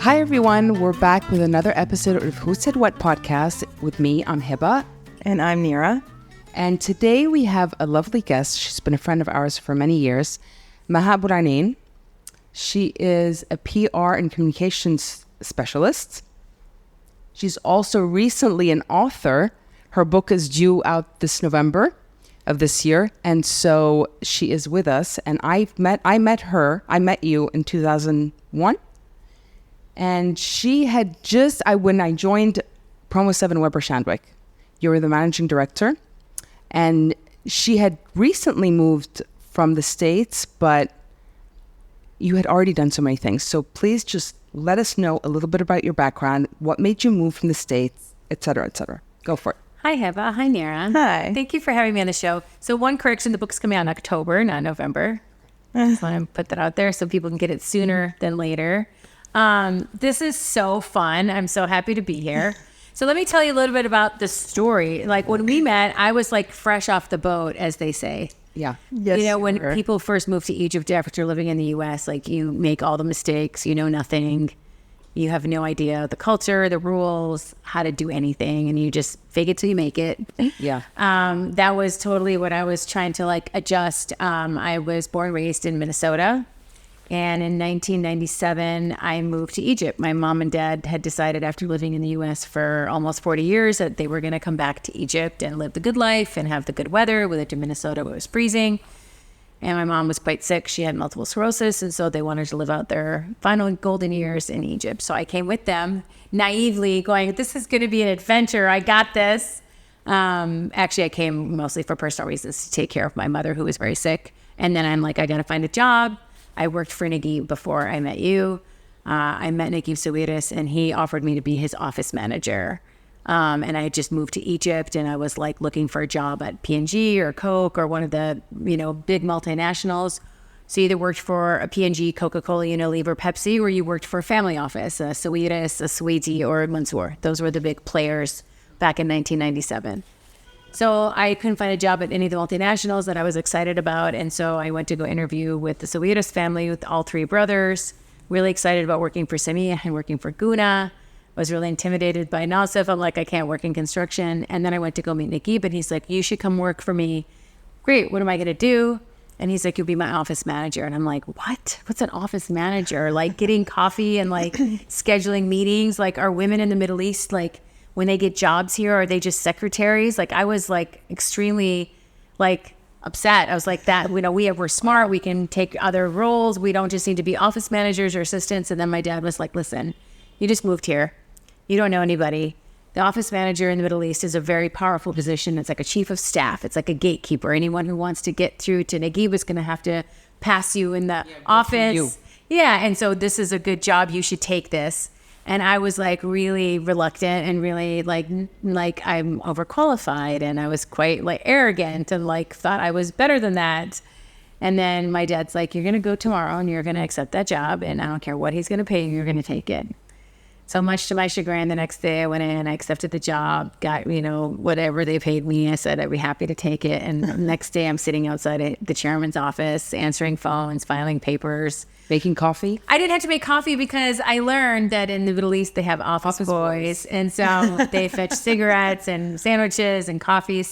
Hi everyone, we're back with another episode of Who Said What podcast with me. I'm Hiba. And I'm Nira. And today we have a lovely guest. She's been a friend of ours for many years, Maha Abouelenein. She is a PR and communications specialist. She's also recently an author. Her book is due out this November of this year. And so she is with us. And I met you in 2001. And she had when I joined Promo 7 Weber Shandwick, you were the managing director. And she had recently moved from the States, but you had already done so many things. So please just let us know a little bit about your background, what made you move from the States, et cetera, et cetera. Go for it. Hi, Hiba. Hi, Nira. Hi. Thank you for having me on the show. So one correction, the book's coming out in October, not November. I just want to put that out there so people can get it sooner than later. This is so fun. I'm so happy to be here. So let me tell you a little bit about the story. Like when we met, I was like fresh off the boat, as they say. Yeah. Yes, when people first move to Egypt after living in the U.S., like you make all the mistakes, you know nothing. You have no idea the culture, the rules, how to do anything, and you just fake it till you make it. Yeah. That was totally what I was trying to like adjust. I was born and raised in Minnesota. And in 1997, I moved to Egypt. My mom and dad had decided after living in the U.S. for almost 40 years that they were going to come back to Egypt and live the good life and have the good weather. We lived to Minnesota where it was freezing. And my mom was quite sick. She had multiple sclerosis. And so they wanted to live out their final golden years in Egypt. So I came with them, naively going, this is going to be an adventure. I got this. Actually, I came mostly for personal reasons to take care of my mother, who was very sick. And then I'm like, I got to find a job. I worked for Naguib before I met you. I met Naguib Sawiris, and he offered me to be his office manager. And I had just moved to Egypt, and I was like looking for a job at P&G or Coke or one of the, big multinationals. So you either worked for a P&G, Coca-Cola, Unilever, Pepsi, or you worked for a family office, a Sawiris, a Sweetie, or a Mansour. Those were the big players back in 1997. So I couldn't find a job at any of the multinationals that I was excited about. And so I went to go interview with the Sawiris family with all three brothers. Really excited about working for Samia and working for Guna. Was really intimidated by Nassif. I'm like, I can't work in construction. And then I went to go meet Naguib, and he's like, you should come work for me. Great, what am I going to do? And he's like, you'll be my office manager. And I'm like, what? What's an office manager? Like getting coffee and like scheduling meetings? Like are women in the Middle East like when they get jobs here, are they just secretaries? Like I was like extremely like upset. I was like we're smart. We can take other roles. We don't just need to be office managers or assistants. And then my dad was like, listen, you just moved here. You don't know anybody. The office manager in the Middle East is a very powerful position. It's like a chief of staff. It's like a gatekeeper. Anyone who wants to get through to Naguib is going to have to pass you in the office. Yeah. And so this is a good job. You should take this. And I was like really reluctant and really like I'm overqualified, and I was quite like arrogant and like thought I was better than that. And then my dad's like, you're going to go tomorrow and you're going to accept that job, and I don't care what he's going to pay you, you're going to take it. So much to my chagrin, the next day I went in, I accepted the job, got, whatever they paid me. I said I'd be happy to take it. And the next day I'm sitting outside the chairman's office, answering phones, filing papers. Making coffee? I didn't have to make coffee because I learned that in the Middle East they have office boys. And so they fetch cigarettes and sandwiches and coffee.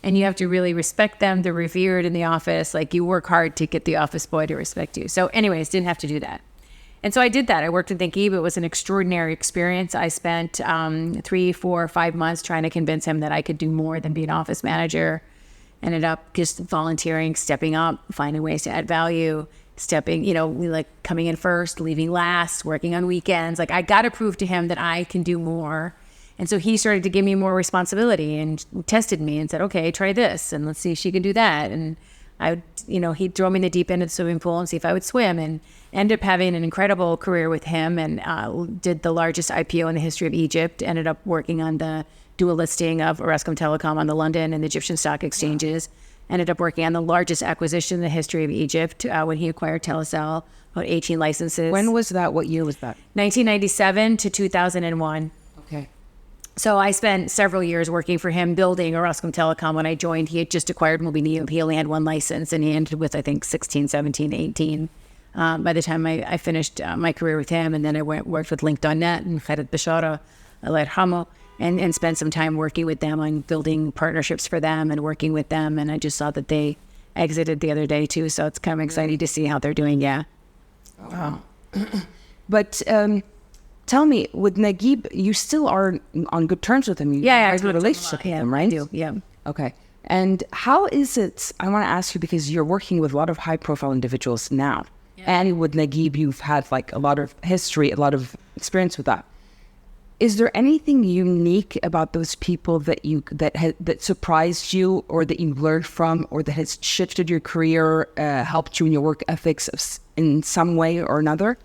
And you have to really respect them. They're revered in the office. Like you work hard to get the office boy to respect you. So anyways, didn't have to do that. And so I did that. I worked with Naguib. It was an extraordinary experience. I spent 3, 4, 5 months trying to convince him that I could do more than be an office manager. Ended up just volunteering, stepping up, finding ways to add value, coming in first, leaving last, working on weekends. Like I got to prove to him that I can do more. And so he started to give me more responsibility and tested me and said, okay, try this and let's see if she can do that. And he'd throw me in the deep end of the swimming pool and see if I would swim, and ended up having an incredible career with him, and did the largest IPO in the history of Egypt, ended up working on the dual listing of Orascom Telecom on the London and the Egyptian stock exchanges, ended up working on the largest acquisition in the history of Egypt when he acquired Telecel, about 18 licenses. When was that? What year was that? 1997 to 2001. Okay. So I spent several years working for him, building Orascom Telecom. When I joined, he had just acquired Mobineo. He only had one license, and he ended with, I think, 16, 17, 18 by the time I finished my career with him. And then I worked with Link.net and Khaled Bashara, Allah yarhamu, and spent some time working with them on building partnerships for them and working with them. And I just saw that they exited the other day too. So it's kind of exciting to see how they're doing. Yeah. Wow. But tell me, with Naguib, you still are on good terms with him. You have a good relationship with him, right? I do, yeah. Okay. And how is it, I want to ask you, because you're working with a lot of high profile individuals now. Yeah. And with Naguib, you've had like a lot of history, a lot of experience with that. Is there anything unique about those people that that surprised you, or that you learned from, or that has shifted your career, helped you in your work ethics in some way or another?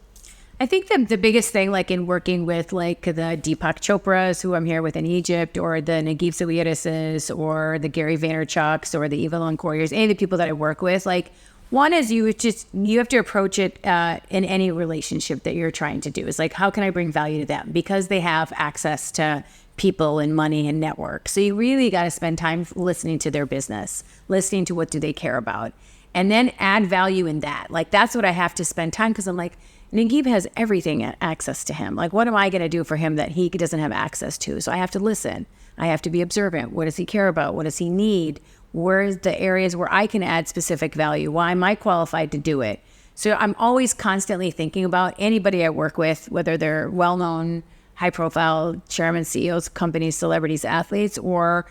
I think the biggest thing, like in working with like the Deepak Chopras, who I'm here with in Egypt, or the Naguib Zawirises, or the Gary Vaynerchuks, or the Eva Longorias, any of the people that I work with, like, one is you have to approach it in any relationship that you're trying to do. Is like, how can I bring value to them? Because they have access to people and money and network. So you really got to spend time listening to their business, listening to what do they care about, and then add value in that. Like, that's what I have to spend time, because I'm like, Naguib has everything access to him. Like, what am I going to do for him that he doesn't have access to? So I have to listen. I have to be observant. What does he care about? What does he need? Where's the areas where I can add specific value? Why am I qualified to do it? So I'm always constantly thinking about anybody I work with, whether they're well-known, high-profile chairmen, CEOs, companies, celebrities, athletes, or,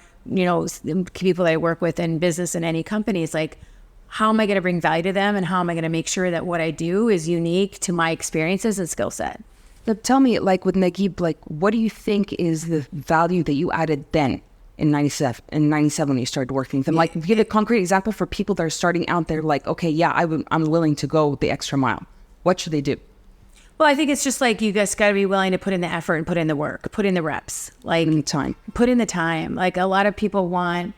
people that I work with in business in any companies. Like, how am I going to bring value to them, and how am I going to make sure that what I do is unique to my experiences and skill set? But tell me, like with Naguib, like, what do you think is the value that you added then in 97 when you started working with them? Like, give a concrete example for people that are starting out there, like, okay, yeah, I'm willing to go the extra mile. What should they do? Well, I think it's just like, you guys got to be willing to put in the effort and put in the work, put in the reps, like put in the time. Like, a lot of people want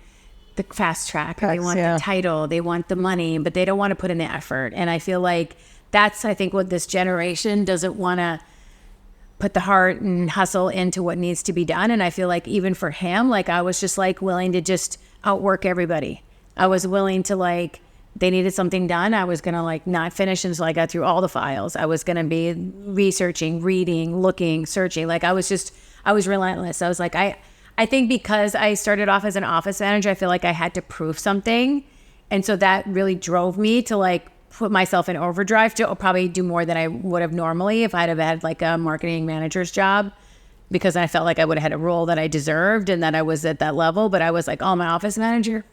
the fast track, they want the title, they want the money, but they don't want to put in the effort. And I feel like that's, I think, what this generation doesn't want to put the heart and hustle into what needs to be done. And I feel like even for him, like, I was just like willing to just outwork everybody. I was willing to, like, they needed something done, I was going to like not finish until I got through all the files. I was going to be researching, reading, looking, searching. Like, I was relentless. I was like, I think because I started off as an office manager, I feel like I had to prove something. And so that really drove me to like put myself in overdrive to probably do more than I would have normally if I'd have had like a marketing manager's job, because I felt like I would have had a role that I deserved and that I was at that level. But I was like, oh, my office manager,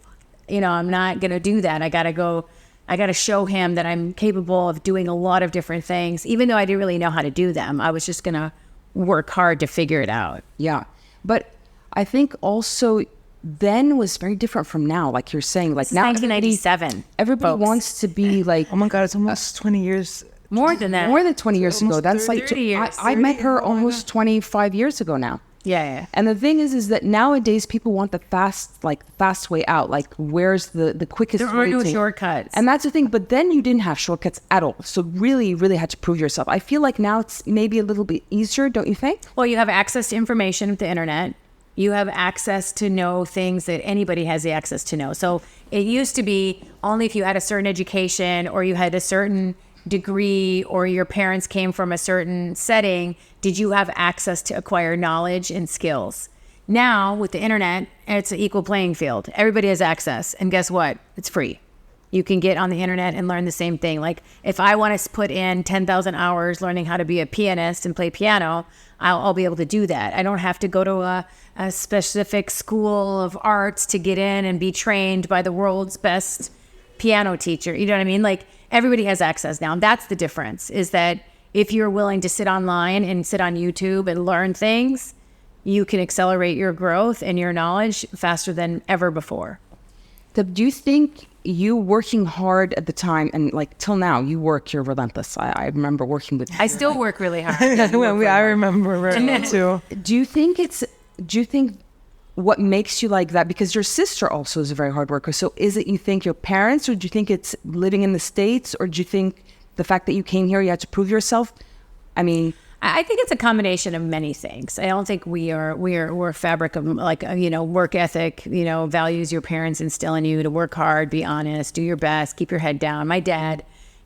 I'm not going to do that. I got to show him that I'm capable of doing a lot of different things, even though I didn't really know how to do them. I was just going to work hard to figure it out. Yeah. But I think also then was very different from now. Like you're saying, like now 1997. Everybody wants to be like, oh my God, it's almost 20 years. More than that. More than 20 years ago. That's 30 like, years. I met her almost 25 years ago now. Yeah. And the thing is that nowadays people want the fast way out. Like, where's the quickest there are no shortcuts. And that's the thing. But then you didn't have shortcuts at all. So really, really had to prove yourself. I feel like now it's maybe a little bit easier, don't you think? Well, you have access to information with the internet. You have access to know things that anybody has the access to know. So it used to be only if you had a certain education or you had a certain degree or your parents came from a certain setting did you have access to acquire knowledge and skills. Now with the internet, it's an equal playing field. Everybody has access. And guess what? It's free. You can get on the internet and learn the same thing. Like, if I want to put in 10,000 hours learning how to be a pianist and play piano, I'll be able to do that. I don't have to go to a specific school of arts to get in and be trained by the world's best piano teacher. You know what I mean? Like, everybody has access now. And that's the difference, is that if you're willing to sit online and sit on YouTube and learn things, you can accelerate your growth and your knowledge faster than ever before. Do you think you working hard at the time and like till now, you're relentless? I remember working with you. I still work really hard. I remember very too. Do you think what makes you like that? Because your sister also is a very hard worker. So is it, you think, your parents, or do you think it's living in the States, or do you think the fact that you came here, you had to prove yourself? I mean, I think it's a combination of many things. I don't think we're a fabric of like, work ethic, values your parents instill in you to work hard, be honest, do your best, keep your head down. My dad,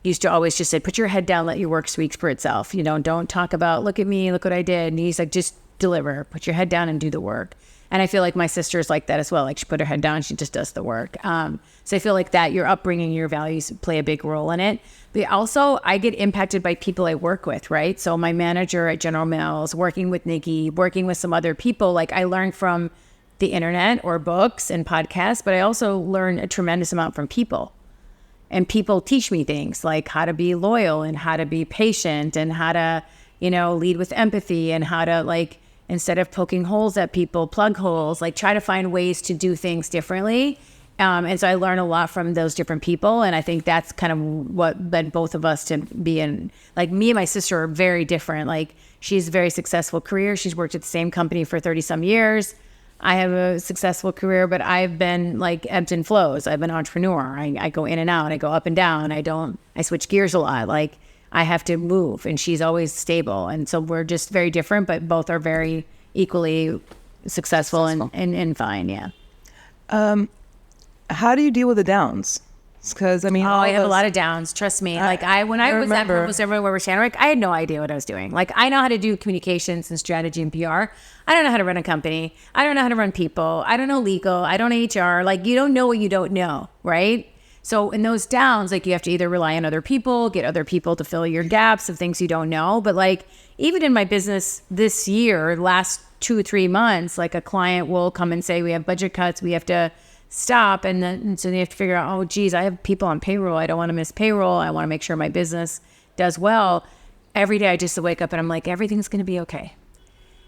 used to always just say, put your head down, let your work speak for itself. You know, don't talk about, look at me, look what I did. And he's like, just deliver, put your head down and do the work. And I feel like my sister's like that as well. Like she put her head down, she just does the work. So I feel like that your upbringing, your values play a big role in it. But also I get impacted by people I work with, right? So my manager at General Mills, working with Nikki, working with some other people, like I learned from the internet or books and podcasts, but I also learn a tremendous amount from people. And people teach me things like how to be loyal and how to be patient and how to, you know, lead with empathy and how to, like, instead of poking holes at people, plug holes, like try to find ways to do things differently. And so I learned a lot from those different people. And I think that's kind of what led both of us to be in, like me and my sister are very different. Like she's a very successful career. She's worked at the same company for 30 some years. I have a successful career, but I've been like ebbs and flows. I've been an entrepreneur. I go in and out. I go up and down. I switch gears a lot. Like I have to move and she's always stable. And so we're just very different, but both are very equally successful. And fine. Yeah. How do you deal with the downs? Because I mean, I have a lot of downs. Trust me. When I was at Almost Everywhere with Shannon, I had no idea what I was doing. Like I know how to do communications and strategy and PR. I don't know how to run a company. I don't know how to run people. I don't know legal. I don't know HR. Like you don't know what you don't know, right? So in those downs, like you have to either rely on other people, get other people to fill your gaps of things you don't know. But like even in my business this year, last 2 or 3 months, like a client will come and say, we have budget cuts. We have to stop. And so they have to figure out, oh, geez, I have people on payroll. I don't want to miss payroll. I want to make sure my business does well. Every day I just wake up and I'm like, everything's going to be okay.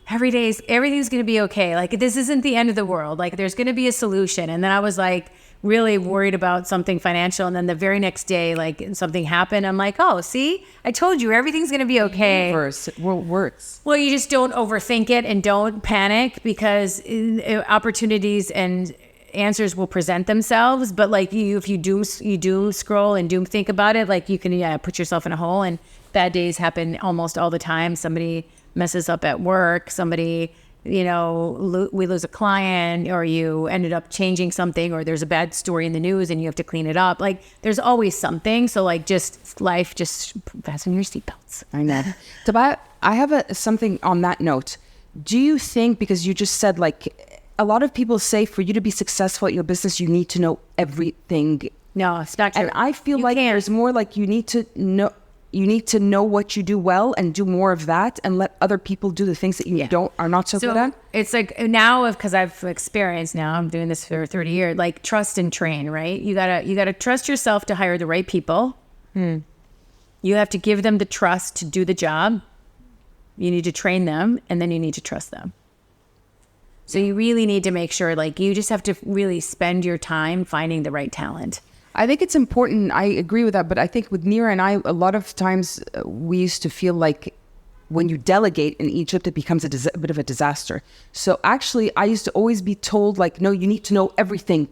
Everything's going to be okay. Like this isn't the end of the world. Like there's going to be a solution. And then I was like really worried about something financial. And then the very next day, like something happened. I'm like, oh, see, I told you everything's going to be okay. Universe, it works. Well, you just don't overthink it and don't panic because opportunities and answers will present themselves. But like if you doom scroll and doom think about it, like you can put yourself in a hole. And bad days happen almost all the time. Somebody messes up at work, somebody, you know, we lose a client, or you ended up changing something, or there's a bad story in the news and you have to clean it up. Like there's always something. So like just life, just fasten your seatbelts. I know. Tobias, I have something on that note. Do you think, because you just said like a lot of people say for you to be successful at your business, you need to know everything. No, it's not true. And I feel like there's more like you need to know what you do well and do more of that and let other people do the things that you are not so good at. It's like now, because I've experienced now, I'm doing this for 30 years, like trust and train, right? You gotta trust yourself to hire the right people. You have to give them the trust to do the job. You need to train them, and then you need to trust them. So you really need to make sure, like, you just have to really spend your time finding the right talent. I think it's important. I agree with that. But I think with Nira and I, a lot of times we used to feel like when you delegate in Egypt, it becomes a bit of a disaster. So actually, I used to always be told, like, no, you need to know everything.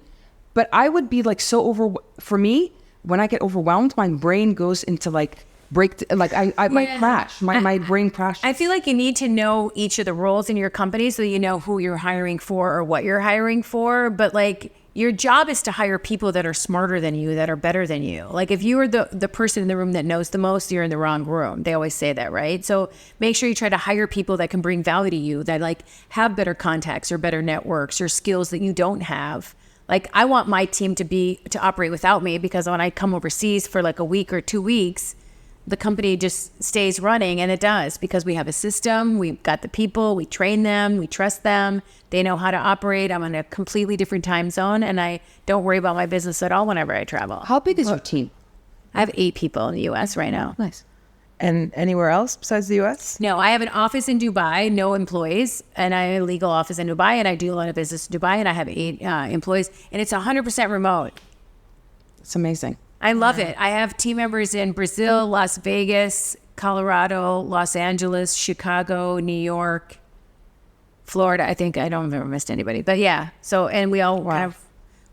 But I would be like for me, when I get overwhelmed, my brain goes into like I might crash. My brain crashes. I feel like you need to know each of the roles in your company so you know who you're hiring for or what you're hiring for. But like your job is to hire people that are smarter than you, that are better than you. Like if you are the person in the room that knows the most, you're in the wrong room. They always say that, right? So make sure you try to hire people that can bring value to you, that like have better contacts or better networks or skills that you don't have. Like I want my team to operate without me, because when I come overseas for like a week or 2 weeks, the company just stays running, and it does, because we have a system, we've got the people, we train them, we trust them, they know how to operate. I'm in a completely different time zone, and I don't worry about my business at all whenever I travel. How big is your team? I have 8 people in the U.S. right now. Nice. And anywhere else besides the U.S.? No, I have an office in Dubai, no employees, and I have a legal office in Dubai, and I do a lot of business in Dubai, and I have 8 employees, and it's 100% remote. It's amazing. I love it. I have team members in Brazil, Las Vegas, Colorado, Los Angeles, Chicago, New York, Florida. I think I don't have ever missed anybody, but yeah. So, and we all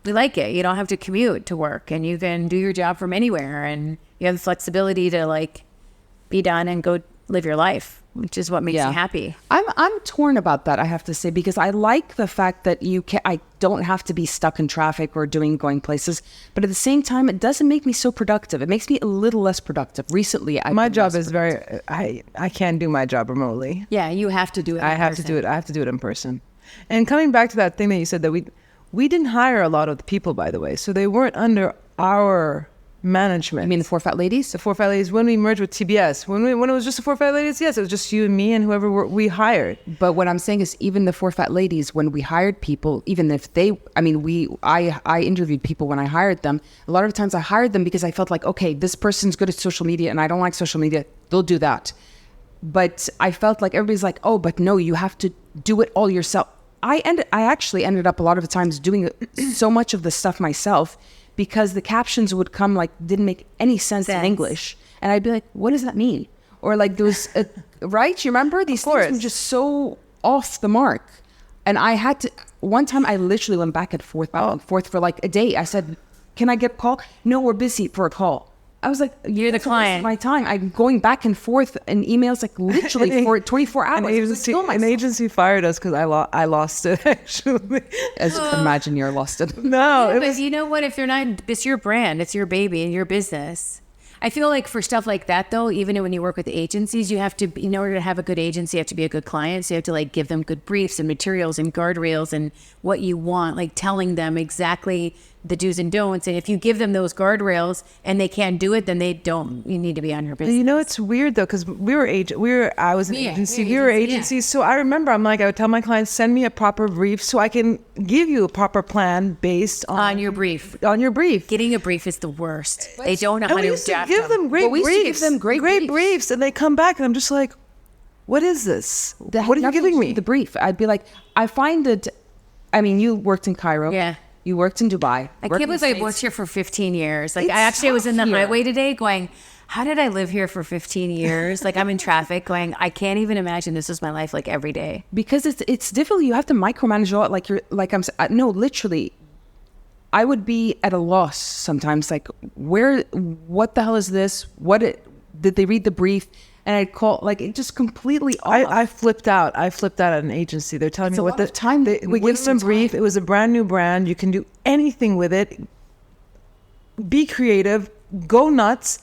we like it. You don't have to commute to work, and you can do your job from anywhere, and you have the flexibility to like be done and go live your life which is what makes you happy. I'm torn about that, I have to say, because I like the fact that I don't have to be stuck in traffic or going places, but at the same time, it doesn't make me so productive. It makes me a little less productive. Recently, my job is I can't do my job remotely. Yeah, you have to do it. I have to do it in person. And coming back to that thing that you said, that we didn't hire a lot of the people, by the way, so they weren't under our management. You mean the 4 Fat Ladies? The 4 Fat Ladies, when we merged with TBS, when it was just the 4 Fat Ladies, yes, it was just you and me and whoever we hired. But what I'm saying is, even the 4 Fat Ladies, when we hired people, even if I interviewed people when I hired them. A lot of times I hired them because I felt like, okay, this person's good at social media and I don't like social media. They'll do that. But I felt like everybody's like, oh, but no, you have to do it all yourself. I actually ended up a lot of the times doing so much of the stuff myself, because the captions would come didn't make any sense in English. And I'd be like, what does that mean? Or there was, right? You remember? These things were just so off the mark. And I had to, one time I literally went back and forth for a day. I said, can I get a call? No, we're busy for a call. I was like, you're the client. My time. I'm going back and forth in emails literally for 24 hours. An agency fired us because I lost it, actually. As you can imagine, you're lost it. No. Yeah, but you know what? If you're not, it's your brand, it's your baby and your business. I feel like for stuff like that, though, even when you work with agencies, you have to, in order to have a good agency, you have to be a good client. So you have to give them good briefs and materials and guardrails and what you want, telling them exactly the do's and don'ts. And if you give them those guardrails and they can't do it, then you need to be on your business. You know, it's weird though, because I was an agency, we were agencies. So I remember, I would tell my clients, send me a proper brief so I can give you a proper plan based on your brief. On your brief. Getting a brief is the worst. They don't know how to adapt. Give them great briefs. We used to give them great briefs, and they come back and I'm just like, what is this? What are you giving me? The brief. I'd be like, I find that, you worked in Cairo. Yeah. You worked in Dubai. I can't believe I worked here for 15 years. I was in the highway today going, how did I live here for 15 years? I'm in traffic going, I can't even imagine this was my life every day. Because it's difficult. You have to micromanage a lot. No, literally. I would be at a loss sometimes. What the hell is this? Did they read the brief? And I'd call, it just completely off. I flipped out. at an agency. They're telling me what the time we give them a brief. It was a brand new brand. You can do anything with it. Be creative. Go nuts.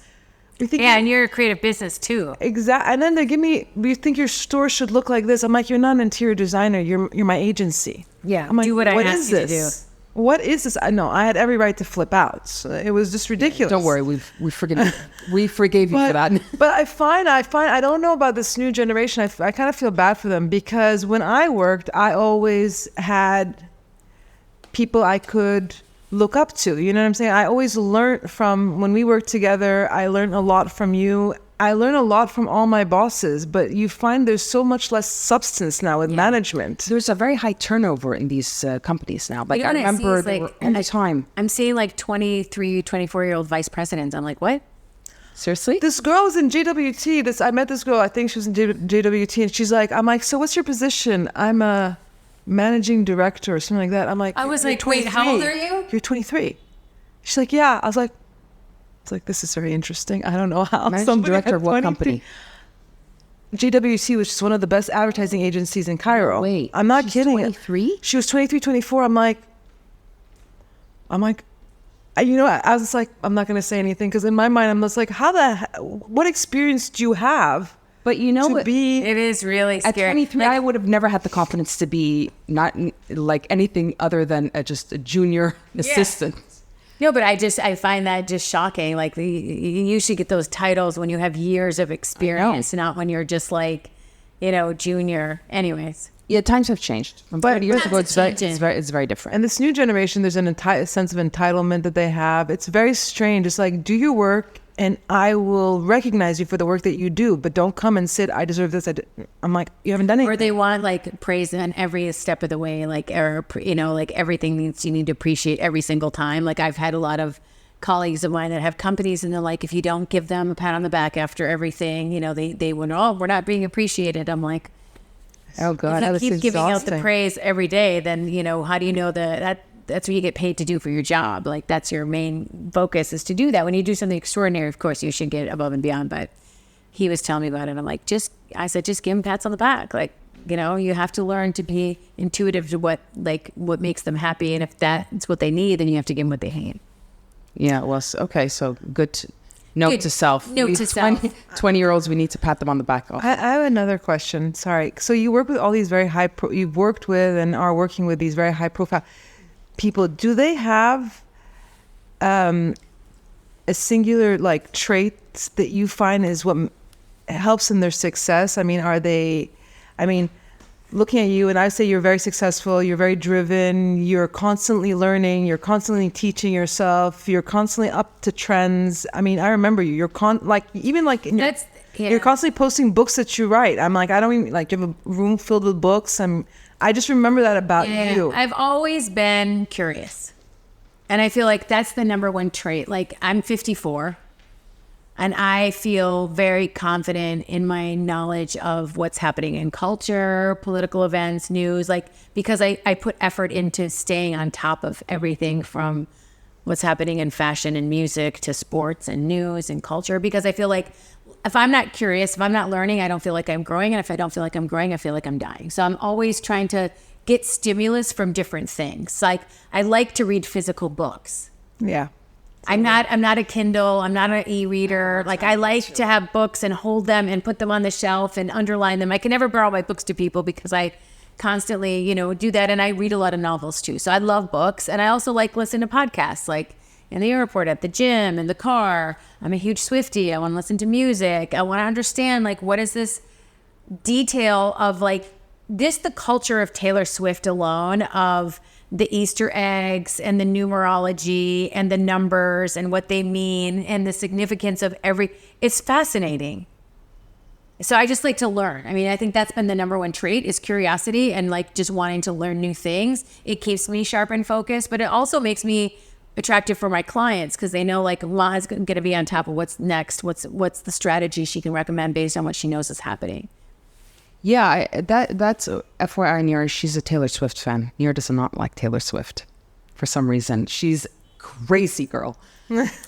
And you're a creative business too. Exactly. And then they give me, you think your store should look like this? I'm like, you're not an interior designer. You're my agency. Yeah. I'm like, do what I asked you to do. What is this? I know I had every right to flip out. So it was just ridiculous. Don't worry, we forgave you for that. But I find I don't know about this new generation. I kind of feel bad for them, because when I worked, I always had people I could look up to. You know what I'm saying? I always learned from, when we worked together, I learned a lot from you. I learn a lot from all my bosses, but you find there's so much less substance now with management. There's a very high turnover in these companies now. I remember all the time. I'm seeing 23, 24-year-old vice presidents. I'm like, what? Seriously? This girl was in JWT. I met this girl, I think she was in JWT, and she's like, I'm like, so what's your position? I'm a managing director or something like that. I'm like, I was like, wait, how old are you? You're 23. She's like, yeah. I was like, this is very interesting. I don't know how. Managing director of what company? JWC was just one of the best advertising agencies in Cairo. Wait, I'm not kidding. 23? She was 23, 24. I'm like, I was just like, I'm not going to say anything, because in my mind, I'm just like, what experience do you have? But you know what? It is really scary. At 23, I would have never had the confidence to be not anything other than just a junior assistant. No, but I find that just shocking. You usually get those titles when you have years of experience, not when you're just junior. Anyways. Yeah, times have changed. From 30 years ago, it's very different. And this new generation, there's a sense of entitlement that they have. It's very strange. It's like, do your work and I will recognize you for the work that you do, but don't come and sit, I deserve this. I'm like, you haven't done anything. Or they want praise on every step of the way, everything you need to appreciate every single time. I've had a lot of colleagues of mine that have companies, and they're like, if you don't give them a pat on the back after everything, they went, oh, we're not being appreciated. I'm like, oh God, if you keep giving out the praise every day, then how do you know that's what you get paid to do for your job? That's your main focus, is to do that. When you do something extraordinary, of course you should get above and beyond, but he was telling me about it. I'm like, I said, just give him pats on the back. Like, you know, you have to learn to be intuitive to what makes them happy. And if that's what they need, then you have to give them what they need. Yeah, well, okay, so note to self. Note to self. 20-year-olds, we need to pat them on the back. I have another question. Sorry. So you work with all these very you've worked with and are working with these very high profile people. Do they have a singular like traits that you find is what helps in their success? Looking at you, and I say you're very successful, you're very driven, you're constantly learning, you're constantly teaching yourself, you're constantly up to trends. I mean, I remember you. You're you're constantly posting books that you write. I'm like, I don't even like. You have a room filled with books. I just remember that about you. I've always been curious, and I feel like that's the number one trait. Like, I'm 54. And I feel very confident in my knowledge of what's happening in culture, political events, news, like, because I put effort into staying on top of everything from what's happening in fashion and music to sports and news and culture. Because I feel like if I'm not curious, if I'm not learning, I don't feel like I'm growing. And if I don't feel like I'm growing, I feel like I'm dying. So I'm always trying to get stimulus from different things. Like, I like to read physical books. Yeah. I'm not a Kindle. I'm not an e-reader. Like, I like to have books and hold them and put them on the shelf and underline them. I can never borrow my books to people because I constantly, do that. And I read a lot of novels too. So I love books. And I also like listening to podcasts, like in the airport, at the gym, in the car. I'm a huge Swiftie. I want to listen to music. I want to understand, like, what is this detail of, like, the culture of Taylor Swift alone, of the Easter eggs and the numerology and the numbers and what they mean and the significance of it's fascinating. So I just like to learn. I mean, I think that's been the number one trait, is curiosity and like just wanting to learn new things. It keeps me sharp and focused, but it also makes me attractive for my clients because they know, like, Maha's going to be on top of what's next. What's the strategy she can recommend based on what she knows is happening. Yeah, that's FYI, Nira, she's a Taylor Swift fan. Nira does not like Taylor Swift for some reason. She's crazy girl.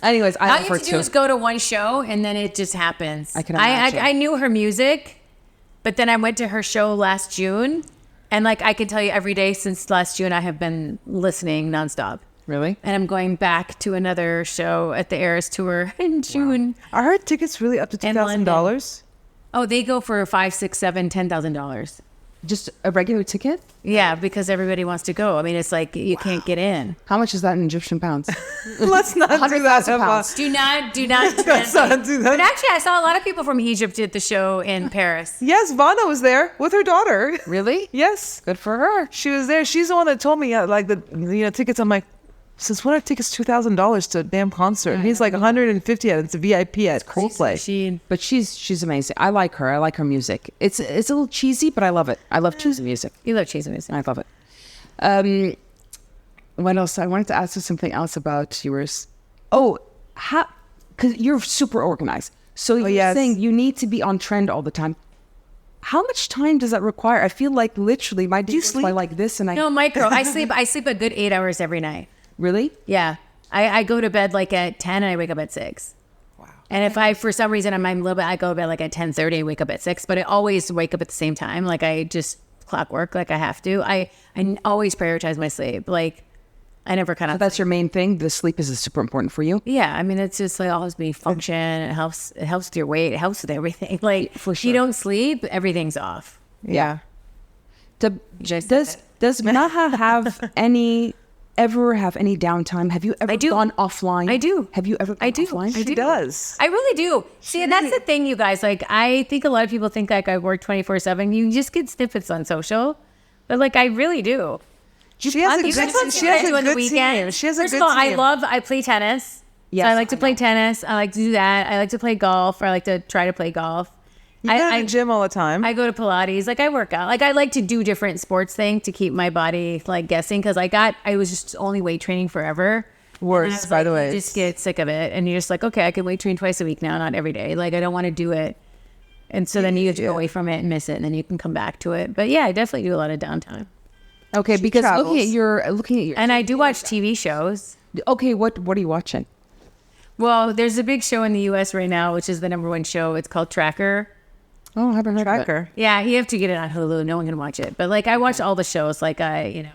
Anyways, I All love you her have to do too. is go to one show and then it just happens. I can imagine. I knew her music, but then I went to her show last June, and like, I can tell you every day since last June I have been listening nonstop. Really? And I'm going back to another show at the Eras Tour in June. Are her tickets really up to $2,000? Oh, they go for $5,000, $6,000, $10,000. Just a regular ticket? Yeah, because everybody wants to go. I mean, it's like you can't get in. How much is that in Egyptian pounds? Let's not do that. 100,000 pounds. Do not Let's not do that. But actually, I saw a lot of people from Egypt at the show in Paris. Yes, Vanna was there with her daughter. Really? Yes, Good for her. she was there. She's the one that told me like the tickets. I'm like, since when are tickets $2,000 to a damn concert? And he's like 150, and it's a VIP at Coldplay. But she's amazing. I like her. I like her music. It's a little cheesy, but I love it. I love cheesy music. You love cheesy music. I love it. What else? I wanted to ask you something else about yours. Oh, because you're super organized. So you're saying you need to be on trend all the time. How much time does that require? I feel like literally my day goes by like this, and No, micro. I sleep a good 8 hours every night. Really? Yeah. I go to bed like at 10 and I wake up at 6. Wow. And if I, for some reason, I'm a little bit, I go to bed like at 10:30, wake up at 6, but I always wake up at the same time. Like, I just clockwork like I have to. I always prioritize my sleep. Like, I never kind of. So that's your main thing? The sleep is super important for you? Yeah. I mean, it's just like always be function. It helps with your weight. It helps with everything. Like, For if you sure. don't sleep, everything's off. Yeah. Does Maha ever have any downtime? Have you ever gone offline? I do. Have you ever gone offline? She does. I really do. See, and that's the thing, you guys. Like, I think a lot of people think like I work 24/7. You just get snippets on social, but like, I really do. She has a You good guys She has a on the good weekend. team. She has a First good of all, team. I play tennis. Yes, So I like to I play know. tennis. I like to do that. I like to play golf. Or I like to try to play golf. You go to the gym all the time. I go to Pilates. Like, I work out. Like, I like to do different sports things to keep my body like guessing, because I was just only weight training forever. Worse, by the way. You just get sick of it, and you're just like, okay, I can weight train twice a week now, not every day. Like, I don't want to do it, and so then you have to go away from it and miss it, and then you can come back to it. But yeah, I definitely do a lot of downtime, Okay, because travels. looking at your and I do watch TV shows. okay, what are you watching? Well, there's a big show in the U.S. right now, which is the #1 show. It's called Tracker. Oh, I haven't heard of it. Tracker. Yeah, you have to get it on Hulu. No one can watch it. But like, I watch all the shows. Like, I don't know.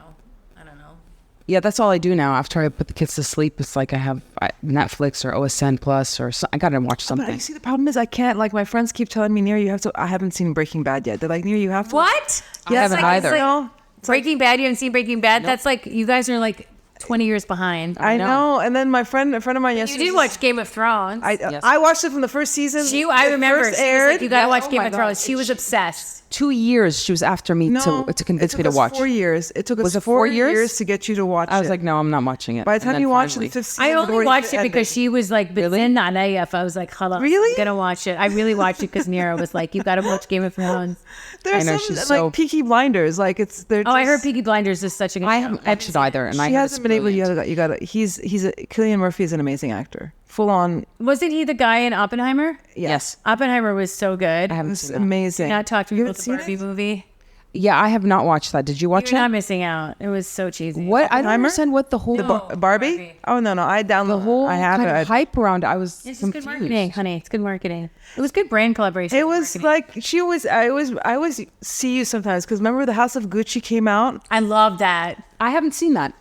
Yeah, that's all I do now. After I put the kids to sleep, it's like I have Netflix or OSN Plus or I gotta watch But something. you see, the problem is I can't. Like my friends keep telling me, Near, you have to. I haven't seen Breaking Bad yet. They're like, Near, you have to. What? I haven't either. Breaking Bad. You haven't seen Breaking Bad? That's like you guys are like 20 years behind. I know. And then a friend of mine You yesterday. did watch Game of Thrones. I watched it from the first season. I remember. First She was aired. like, you gotta watch Oh Game my of God. Thrones. She was obsessed. 2 years she was after me No, to convince it me took to us watch. 4 years. It took us Was it 4 4 years? years to get you to watch it. I was like, no, I'm not watching it. by the And time then you watched finally- the fifth season, I it only already watched it ended. because she was like, "Really? Not AF." I was like, "Hold on, Really? I'm gonna watch it." I really watched it because Nero was like, "You gotta watch Game of Thrones." There's I know, some she's like so- Peaky Blinders. Like it's. They're Oh, I heard just- Peaky Blinders is such a good I show. haven't watched it either, and I She heard hasn't it's been able. brilliant. You gotta. Cillian Murphy is an amazing actor. Full on. Wasn't he the guy in Oppenheimer? Yes, Oppenheimer was so good. I haven't It's seen that. amazing. Not talk to me You about the haven't Barbie seen it? movie. Yeah, I have not watched that. Did you watch You're it? not missing out. It was so cheesy. What? I don't Oppenheimer? understand what the whole No. Barbie? Oh no, I downloaded the whole I have kind it. of hype around it. I was It's just good confused. marketing, honey. It's good marketing. It was good brand collaboration. It was marketing. like she was. I always see you sometimes because remember the House of Gucci came out. I love that. I haven't seen that.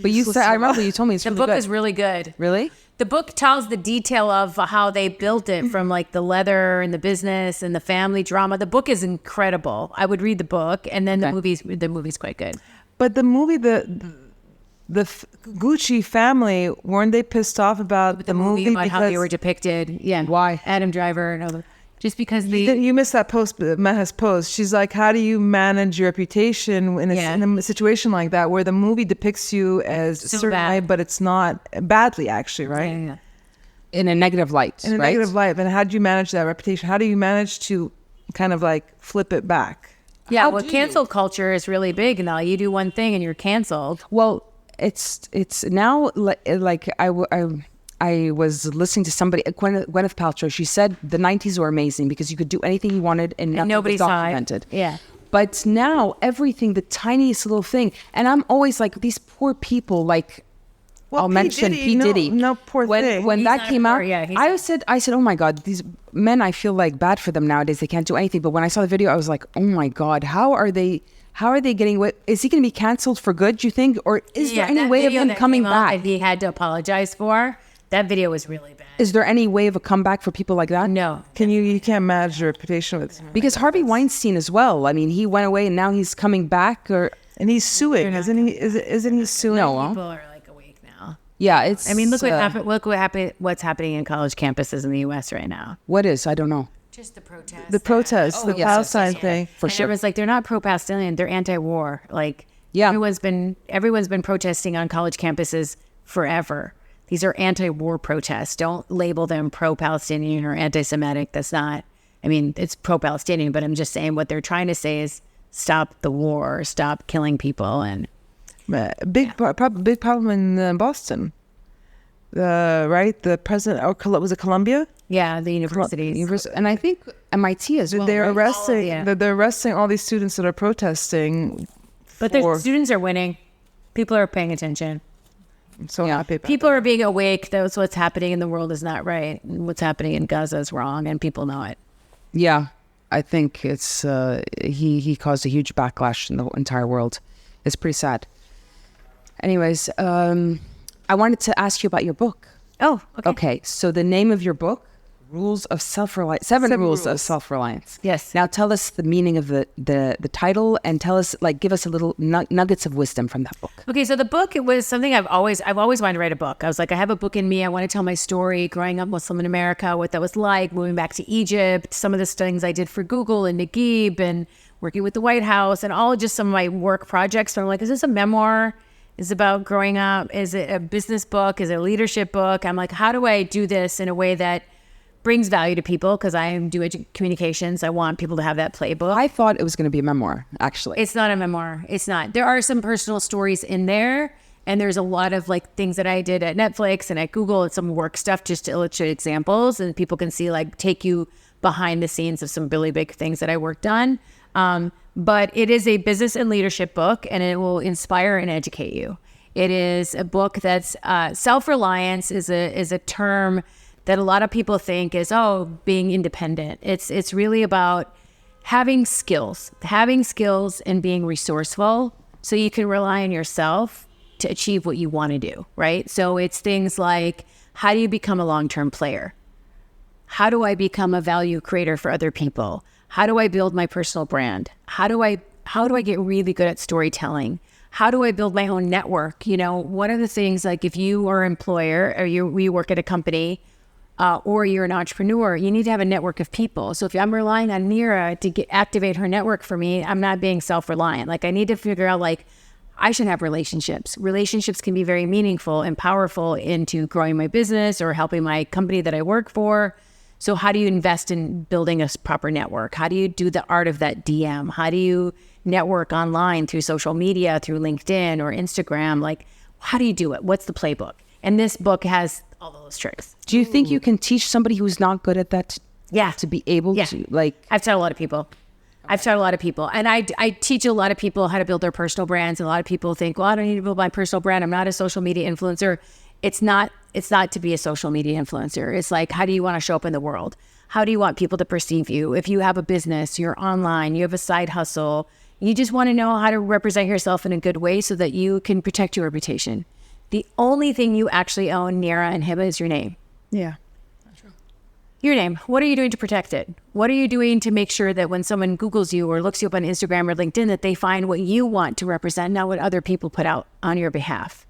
But you said, I remember you told me it's The really book good. is really good. Really? The book tells the detail of how they built it from like the leather and the business and the family drama. The book is incredible. I would read the book, and then the movie's quite good. But the movie, Gucci family, weren't they pissed off about the movie about how they because- were depicted. Yeah. Why? Adam Driver and all the, just because You missed that post, Maha's post. She's like, how do you manage your reputation in a situation like that where the movie depicts you as a certain bad. way, but it's not badly, actually, right? Yeah. In a negative light, In a right? negative light. And how do you manage that reputation? How do you manage to kind of like flip it back? Yeah, How well, do cancel culture is really big now. You do one thing and you're canceled. Well, it's now like I was listening to somebody, Gwyneth Paltrow. She said the 90s were amazing because you could do anything you wanted and nothing nobody was saw it. documented. Yeah. But now everything, the tiniest little thing, and I'm always like, these poor people, like, Well, I'll P. mention Diddy, P. no- Diddy. no, poor thing. When He's that not came poor, out, yeah, he's I said, oh my God, these men, I feel like bad for them nowadays. They can't do anything. But when I saw the video, I was like, oh my God, how are they getting away? Is he going to be canceled for good, do you think? Or is there any that way of video him that coming came out back? that he had to apologize for. That video was really bad. Is there any way of a comeback for people like that? No. You can't manage your reputation with Because Harvey Weinstein as well. I mean, he went away and now he's coming back. and he's suing, isn't he? Isn't he suing? No, People are like awake now. yeah, it's. I mean, look what happened. Look what happened. What's happening in college campuses in the U.S. right now? What is? I don't know. Just the protests. The protests, the yes, Palestine yes, thing. For and sure. everyone's like, they're not pro-Palestinian. They're anti-war. Like, Yeah. everyone's been protesting on college campuses forever. These are anti-war protests. Don't label them pro-Palestinian or anti-Semitic. That's not. I mean, it's pro-Palestinian, but I'm just saying what they're trying to say is stop the war, stop killing people, and Big problem in Boston. Right, the president, or was it Columbia? yeah, the universities. And I think MIT as well. They're right? arresting. yeah. They're arresting all these students that are protesting. But for- the students are winning. People are paying attention. I'm so Yeah. happy. About People are being awake. That's what's happening in the world is not right. And what's happening in Gaza is wrong, and people know it. Yeah, I think it's he caused a huge backlash in the entire world. It's pretty sad. Anyways, I wanted to ask you about your book. Oh, okay. Okay, so the name of your book, Rules of Self-Reliance, Seven Rules of Self-Reliance. Yes. Now tell us the meaning of the title and tell us, like, give us a little nuggets of wisdom from that book. Okay, so the book, it was something I've always wanted to write a book. I was like, I have a book in me. I want to tell my story, growing up Muslim in America, what that was like, moving back to Egypt, some of the things I did for Google and Naguib and working with the White House and all just some of my work projects. So I'm like, is this a memoir? Is it about growing up? Is it a business book? Is it a leadership book? I'm like, how do I do this in a way that brings value to people? Because I do communications. I want people to have that playbook. I thought it was going to be a memoir, actually. It's not a memoir. It's not. There are some personal stories in there. And there's a lot of like things that I did at Netflix and at Google and some work stuff just to illustrate examples. And people can see, like, take you behind the scenes of some really big things that I worked on. But it is a business and leadership book, and it will inspire and educate you. It is a book that's self-reliance is a term that a lot of people think is, being independent. It's really about having skills and being resourceful so you can rely on yourself to achieve what you want to do, right? So it's things like, how do you become a long-term player? How do I become a value creator for other people? How do I build my personal brand? How do I get really good at storytelling? How do I build my own network? You know, one of the things, like if you are an employer or you work at a company or you're an entrepreneur, you need to have a network of people. So if I'm relying on Nira to activate her network for me, I'm not being self-reliant. Like I need to figure out, like, I should have relationships. Relationships can be very meaningful and powerful into growing my business or helping my company that I work for. So how do you invest in building a proper network? How do you do the art of that DM? How do you network online through social media, through LinkedIn or Instagram? Like, how do you do it? What's the playbook? And this book has all those tricks. Do you think you can teach somebody who's not good at that to be able to, like... I've taught a lot of people. And I teach a lot of people how to build their personal brands. And a lot of people think, well, I don't need to build my personal brand. I'm not a social media influencer. It's not to be a social media influencer. It's like, how do you want to show up in the world? How do you want people to perceive you? If you have a business, you're online, you have a side hustle, you just want to know how to represent yourself in a good way so that you can protect your reputation. The only thing you actually own, Nira and Hiba, is your name. Yeah. Your name. What are you doing to protect it? What are you doing to make sure that when someone Googles you or looks you up on Instagram or LinkedIn, that they find what you want to represent, not what other people put out on your behalf?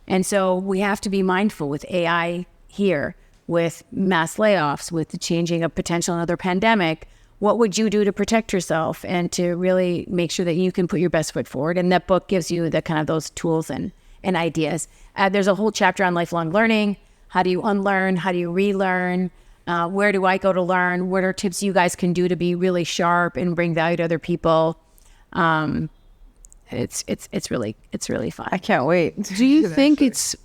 And so we have to be mindful with AI here, with mass layoffs, with the changing of potential another pandemic. What would you do to protect yourself and to really make sure that you can put your best foot forward? And that book gives you the kind of those tools and ideas. There's a whole chapter on lifelong learning. How do you unlearn? How do you relearn? Where do I go to learn? What are tips you guys can do to be really sharp and bring value to other people? It's really fun. I can't wait. Do you think it's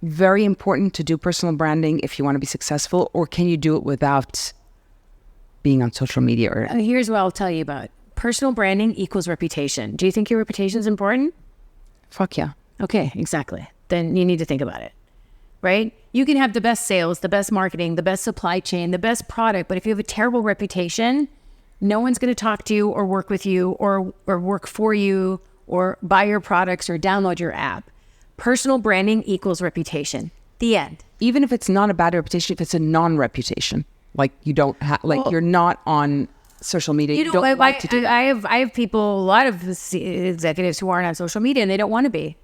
very important to do personal branding if you want to be successful, or can you do it without being on social media? Or here's what I'll tell you about. Personal branding equals reputation. Do you think your reputation is important? Fuck yeah. Okay, exactly. Then you need to think about it, right? You can have the best sales, the best marketing, the best supply chain, the best product, but if you have a terrible reputation, no one's going to talk to you or work with you or work for you or buy your products or download your app. Personal branding equals reputation. The end. Even if it's not a bad reputation, if it's a non-reputation, like you don't have, like you're not on social media, you don't like to do that. I have people, a lot of executives who aren't on social media and they don't want to be.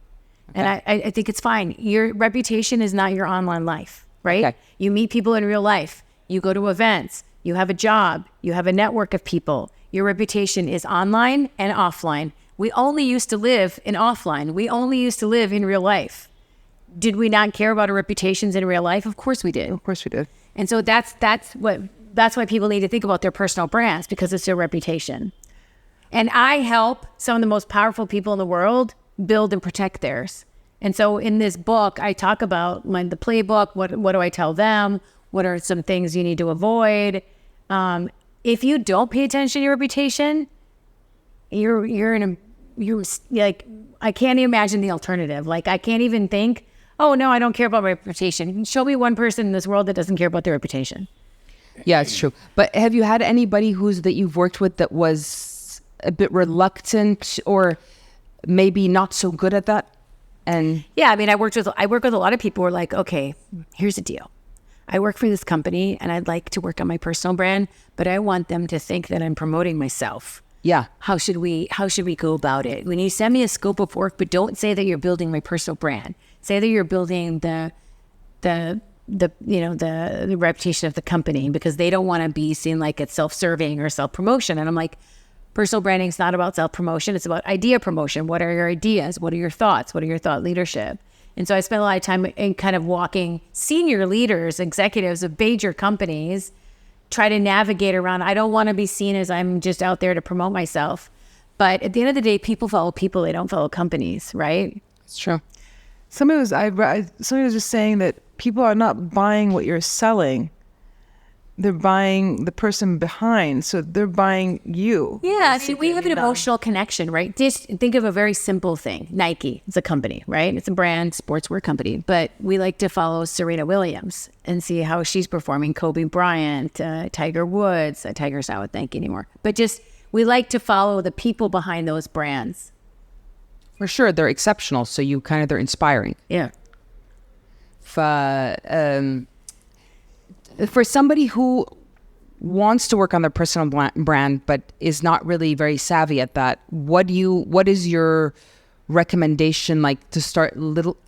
Okay. And I think it's fine. Your reputation is not your online life, right? Okay. You meet people in real life. You go to events. You have a job. You have a network of people. Your reputation is online and offline. We only used to live in offline. We only used to live in real life. Did we not care about our reputations in real life? Of course we did. Of course we did. And so that's why people need to think about their personal brands, because it's their reputation. And I help some of the most powerful people in the world build and protect theirs. And so in this book, I talk about the playbook. What do I tell them? What are some things you need to avoid? If you don't pay attention to your reputation, you're like, I can't imagine the alternative. Like, I can't even think, oh no, I don't care about my reputation. Show me one person in this world that doesn't care about their reputation. Yeah, it's true. But have you had anybody that you've worked with that was a bit reluctant or maybe not so good at that? And yeah, I mean, I work with a lot of people who are like, okay, here's the deal. I work for this company and I'd like to work on my personal brand, but I want them to think that I'm promoting myself. Yeah. How should we go about it? When you send me a scope of work, but don't say that you're building my personal brand. Say that you're building the reputation of the company, because they don't want to be seen like it's self-serving or self-promotion. And I'm like, personal branding is not about self-promotion. It's about idea promotion. What are your ideas? What are your thoughts? What are your thought leadership? And so I spent a lot of time in kind of walking senior leaders, executives of major companies, try to navigate around. I don't want to be seen as I'm just out there to promote myself. But at the end of the day, people follow people. They don't follow companies, right? It's true. Somebody was just saying that people are not buying what you're selling. they're buying the person behind, so they're buying you. Yeah, see, we have an emotional connection, right? Just think of a very simple thing. Nike is a company, right? It's a brand, sportswear company. But we like to follow Serena Williams and see how she's performing. Kobe Bryant, Tiger Woods. Tiger's not with Nike anymore. But just, we like to follow the people behind those brands. For sure, they're exceptional, so they're inspiring. Yeah. For somebody who wants to work on their personal brand but is not really very savvy at that, what is your recommendation, like, to start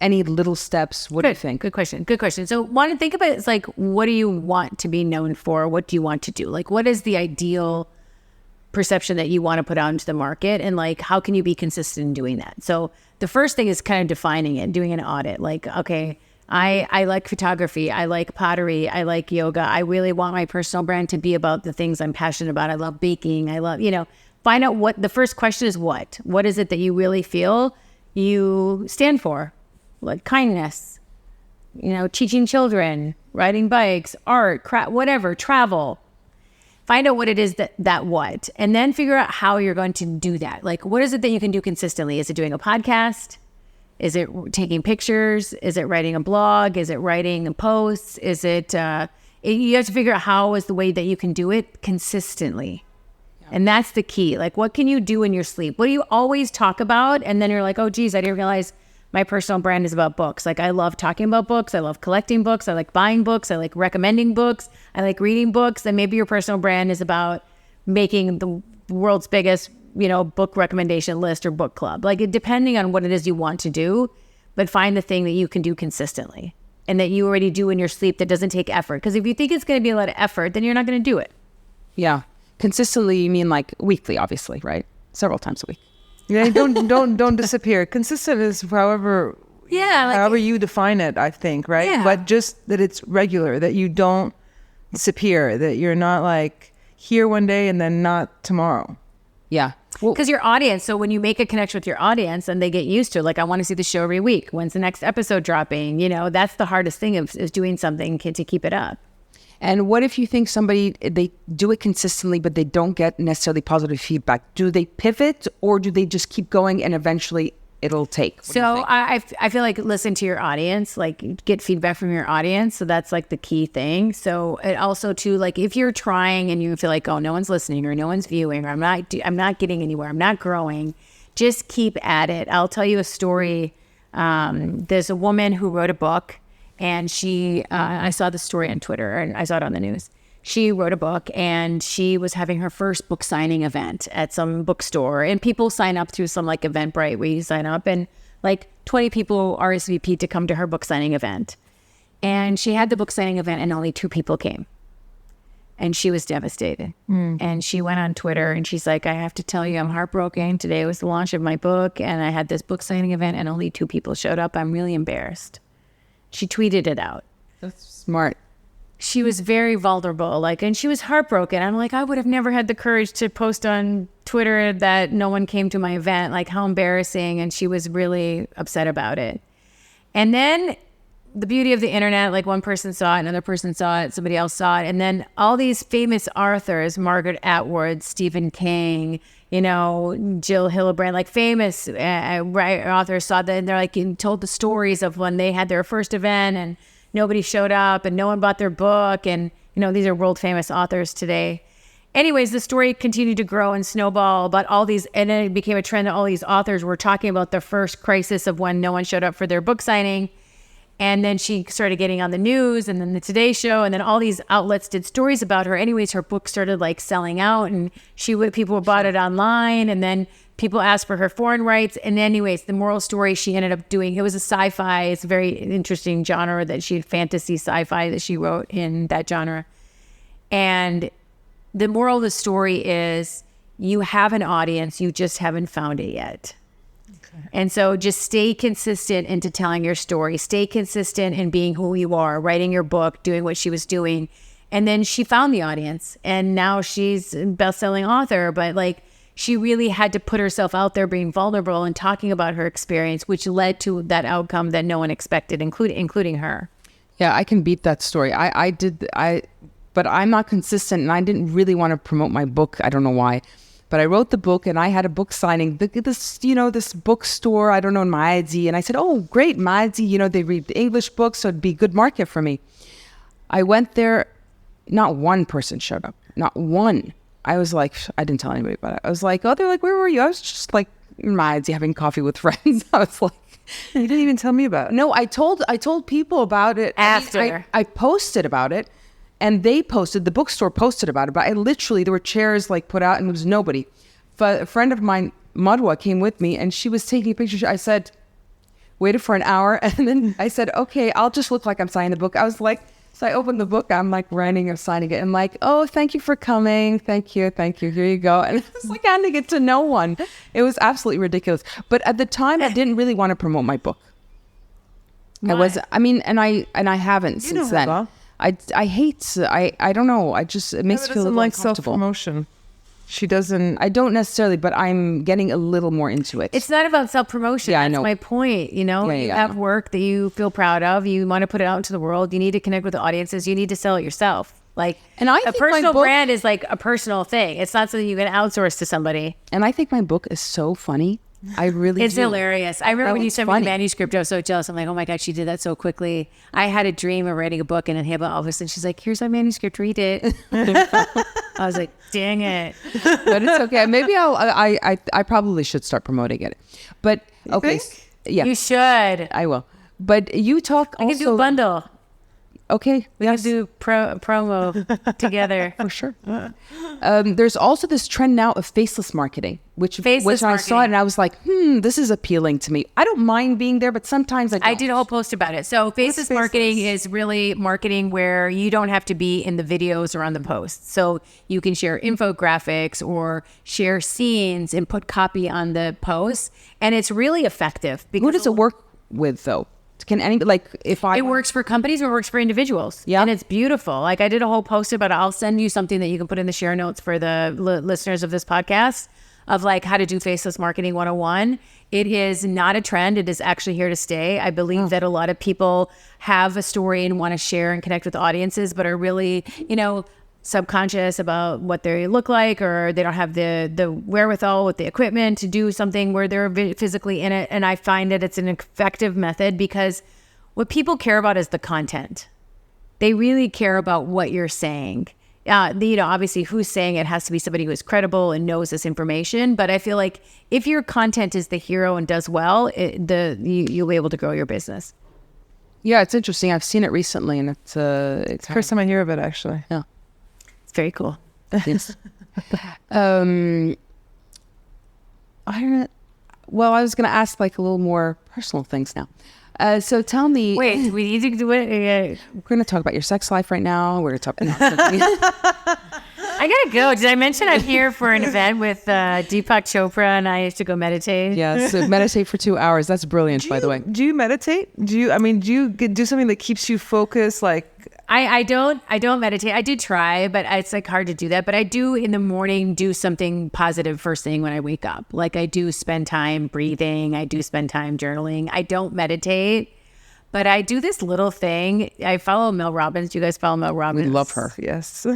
any little steps? What do you think? Good question. So want to think about it, it's like, what do you want to be known for? What do you want to do? Like, what is the ideal perception that you want to put out into the market, and like, how can you be consistent in doing that? So the first thing is kind of defining it, doing an audit. Like, okay, I like photography, I like pottery, I like yoga. I really want my personal brand to be about the things I'm passionate about. I love baking. I love, find out what the first question is. What is it that you really feel you stand for? Like kindness, teaching children, riding bikes, art, craft, whatever, travel. Find out what it is that and then figure out how you're going to do that. Like, what is it that you can do consistently? Is it doing a podcast? Is it taking pictures? Is it writing a blog? Is it writing posts? Is it, you have to figure out how is the way that you can do it consistently. Yeah. And that's the key. Like, what can you do in your sleep? What do you always talk about? And then you're like, oh, geez, I didn't realize my personal brand is about books. Like, I love talking about books. I love collecting books. I like buying books. I like recommending books. I like reading books. And maybe your personal brand is about making the world's biggest book recommendation list or book club. Like, depending on what it is you want to do, but find the thing that you can do consistently and that you already do in your sleep that doesn't take effort. Because if you think it's going to be a lot of effort, then you're not going to do it. Yeah. Consistently, you mean like weekly, obviously, right? Several times a week. Yeah, don't disappear. Consistent is however you define it, I think, right? Yeah. But just that it's regular, that you don't disappear, that you're not like here one day and then not tomorrow. Yeah. Because your audience, so when you make a connection with your audience and they get used to it, like, I want to see the show every week. When's the next episode dropping? That's the hardest thing is doing something to keep it up. And what if you think they do it consistently, but they don't get necessarily positive feedback? Do they pivot, or do they just keep going and eventually it'll take? So I feel like listen to your audience, like get feedback from your audience. So that's like the key thing. So it also too, like if you're trying and you feel like, oh, no one's listening or no one's viewing or I'm not getting anywhere, I'm not growing, just keep at it. I'll tell you a story. There's a woman who wrote a book, and she, I saw the story on Twitter and I saw it on the news. She wrote a book and she was having her first book signing event at some bookstore, and people sign up through some like Eventbrite where you sign up, and like 20 people RSVP'd to come to her book signing event. And she had the book signing event and only 2 people came. And she was devastated. And she went on Twitter and she's like, I have to tell you, I'm heartbroken. Today was the launch of my book and I had this book signing event and only 2 people showed up. I'm really embarrassed. She tweeted it out. That's smart. She was very vulnerable, and she was heartbroken. I'm like, I would have never had the courage to post on Twitter that no one came to my event. Like, how embarrassing. And she was really upset about it. And then the beauty of the internet, like one person saw it, another person saw it, somebody else saw it. And then all these famous authors, Margaret Atwood, Stephen King, Jill Hillebrand, like famous authors saw that, and they're like, and told the stories of when they had their first event and nobody showed up and no one bought their book. And, these are world famous authors today. Anyways, the story continued to grow and snowball about all these, and then it became a trend that all these authors were talking about the first crisis of when no one showed up for their book signing. And then she started getting on the news, and then the Today Show, and then all these outlets did stories about her. Anyways, her book started like selling out, and people bought it online, and then people asked for her foreign rights. And anyways, the moral story she ended up doing, it was a sci-fi. It's a very interesting genre that she had, fantasy sci-fi that she wrote in that genre. And the moral of the story is you have an audience, you just haven't found it yet. And so just stay consistent into telling your story. Stay consistent in being who you are, writing your book, doing what she was doing. And then she found the audience. And now she's a best-selling author. But like, she really had to put herself out there being vulnerable and talking about her experience, which led to that outcome that no one expected, including her. Yeah, I can beat that story. but I'm not consistent, and I didn't really want to promote my book. I don't know why. But I wrote the book, and I had a book signing. This bookstore, I don't know, in Maadi. And I said, oh, great, Maadi, they read English books, so it'd be a good market for me. I went there, not one person showed up, not one. I was like, I didn't tell anybody about it. I was like, oh, they're like, where were you? I was just like in Maadi having coffee with friends. I was like, you didn't even tell me about it. No, I told people about it after. I posted about it. And they posted, the bookstore posted about it, but there were chairs like put out and there was nobody. But a friend of mine, Madwa, came with me and she was taking pictures. I said, waited for an hour. And then I said, okay, I'll just look like I'm signing the book. I was like, so I opened the book. I'm like writing or signing it. And like, oh, thank you for coming. Thank you. Here you go. And it was like handing it to no one. It was absolutely ridiculous. But at the time, I didn't really want to promote my book. Why? And I haven't since then. Hava. I don't know. It makes me feel a little like uncomfortable. self-promotion. She doesn't. I don't necessarily, but I'm getting a little more into it. It's not about self-promotion. Yeah, I That's know. my point. You Yeah, have work that you feel proud of. You want to put it out into the world. You need to connect with the audiences. You need to sell it yourself. Like, And I a think my personal book- brand is like a personal thing. It's not something you can outsource to somebody. And I think my book is so funny. I really It's do. hilarious. I remember Oh, when you it's sent me funny. the manuscript, I was so jealous. I'm like, oh my God, she did that so quickly. I had a dream of writing a book and then Heba all of a sudden she's like, here's my manuscript, read it. I was like, dang it. But it's okay. Maybe I probably should start promoting it. But okay. think? Yeah, You should. I will. But you talk I also. can do a bundle. Okay. We can do promo together. For sure. There's also this trend now of faceless marketing, which Faceless I saw it marketing. and I was like, this is appealing to me. I don't mind being there, but sometimes I don't. I did a whole post about it. So faceless marketing is really marketing where you don't have to be in the videos or on the posts. So you can share infographics or share scenes and put copy on the posts. And it's really effective. Who does it work with though? Can anybody, like, if I... It works for companies or it works for individuals. Yeah. And it's beautiful. Like, I did a whole post about it. I'll send you something that you can put in the share notes for the listeners of this podcast of like how to do faceless marketing 101. It is not a trend. It is actually here to stay. I believe that a lot of people have a story and want to share and connect with audiences, but are really, subconscious about what they look like, or they don't have the wherewithal with the equipment to do something where they're physically in it. And I find that it's an effective method because what people care about is the content. They really care about what you're saying. Obviously who's saying it has to be somebody who is credible and knows this information. But I feel like if your content is the hero and does well, you'll be able to grow your business. Yeah, it's interesting. I've seen it recently, and it's First time I hear of it, actually. Yeah. Very cool. Yes. I was going to ask like a little more personal things now. So tell me. Wait, we need to do it. We're going to talk about your sex life right now. We're going to talk about I gotta go. Did I mention I'm here for an event with Deepak Chopra and I have to go meditate? Yeah, so meditate for 2 hours. That's brilliant, by the way. Do you meditate? Do you do something that keeps you focused? Like, I don't meditate. I did try, but it's like hard to do that. But I do in the morning do something positive first thing when I wake up. Like I do spend time breathing. I do spend time journaling. I don't meditate, but I do this little thing. I follow Mel Robbins. Do you guys follow Mel Robbins? We love her. yes.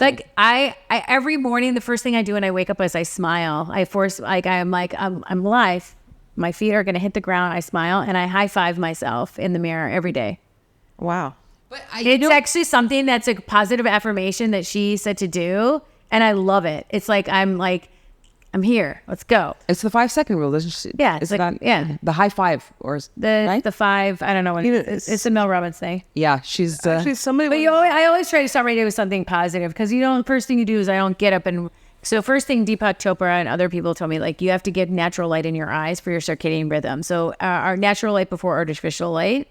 Like I every morning, the first thing I do when I wake up is I smile. I'm alive. My feet are going to hit the ground. I smile and I high five myself in the mirror every day. Wow. But It's actually something that's a positive affirmation that she said to do. And I love it. It's like, I'm here. Let's go. It's the 5-second rule. Yeah, It's it's like- the high five or right? The five, I don't know what it's a Mel Robbins thing. Yeah, she's Actually, somebody. But I always try to start my day with something positive because the first thing you do is I don't get up and so first thing Deepak Chopra and other people told me like you have to get natural light in your eyes for your circadian rhythm. So our natural light before artificial light.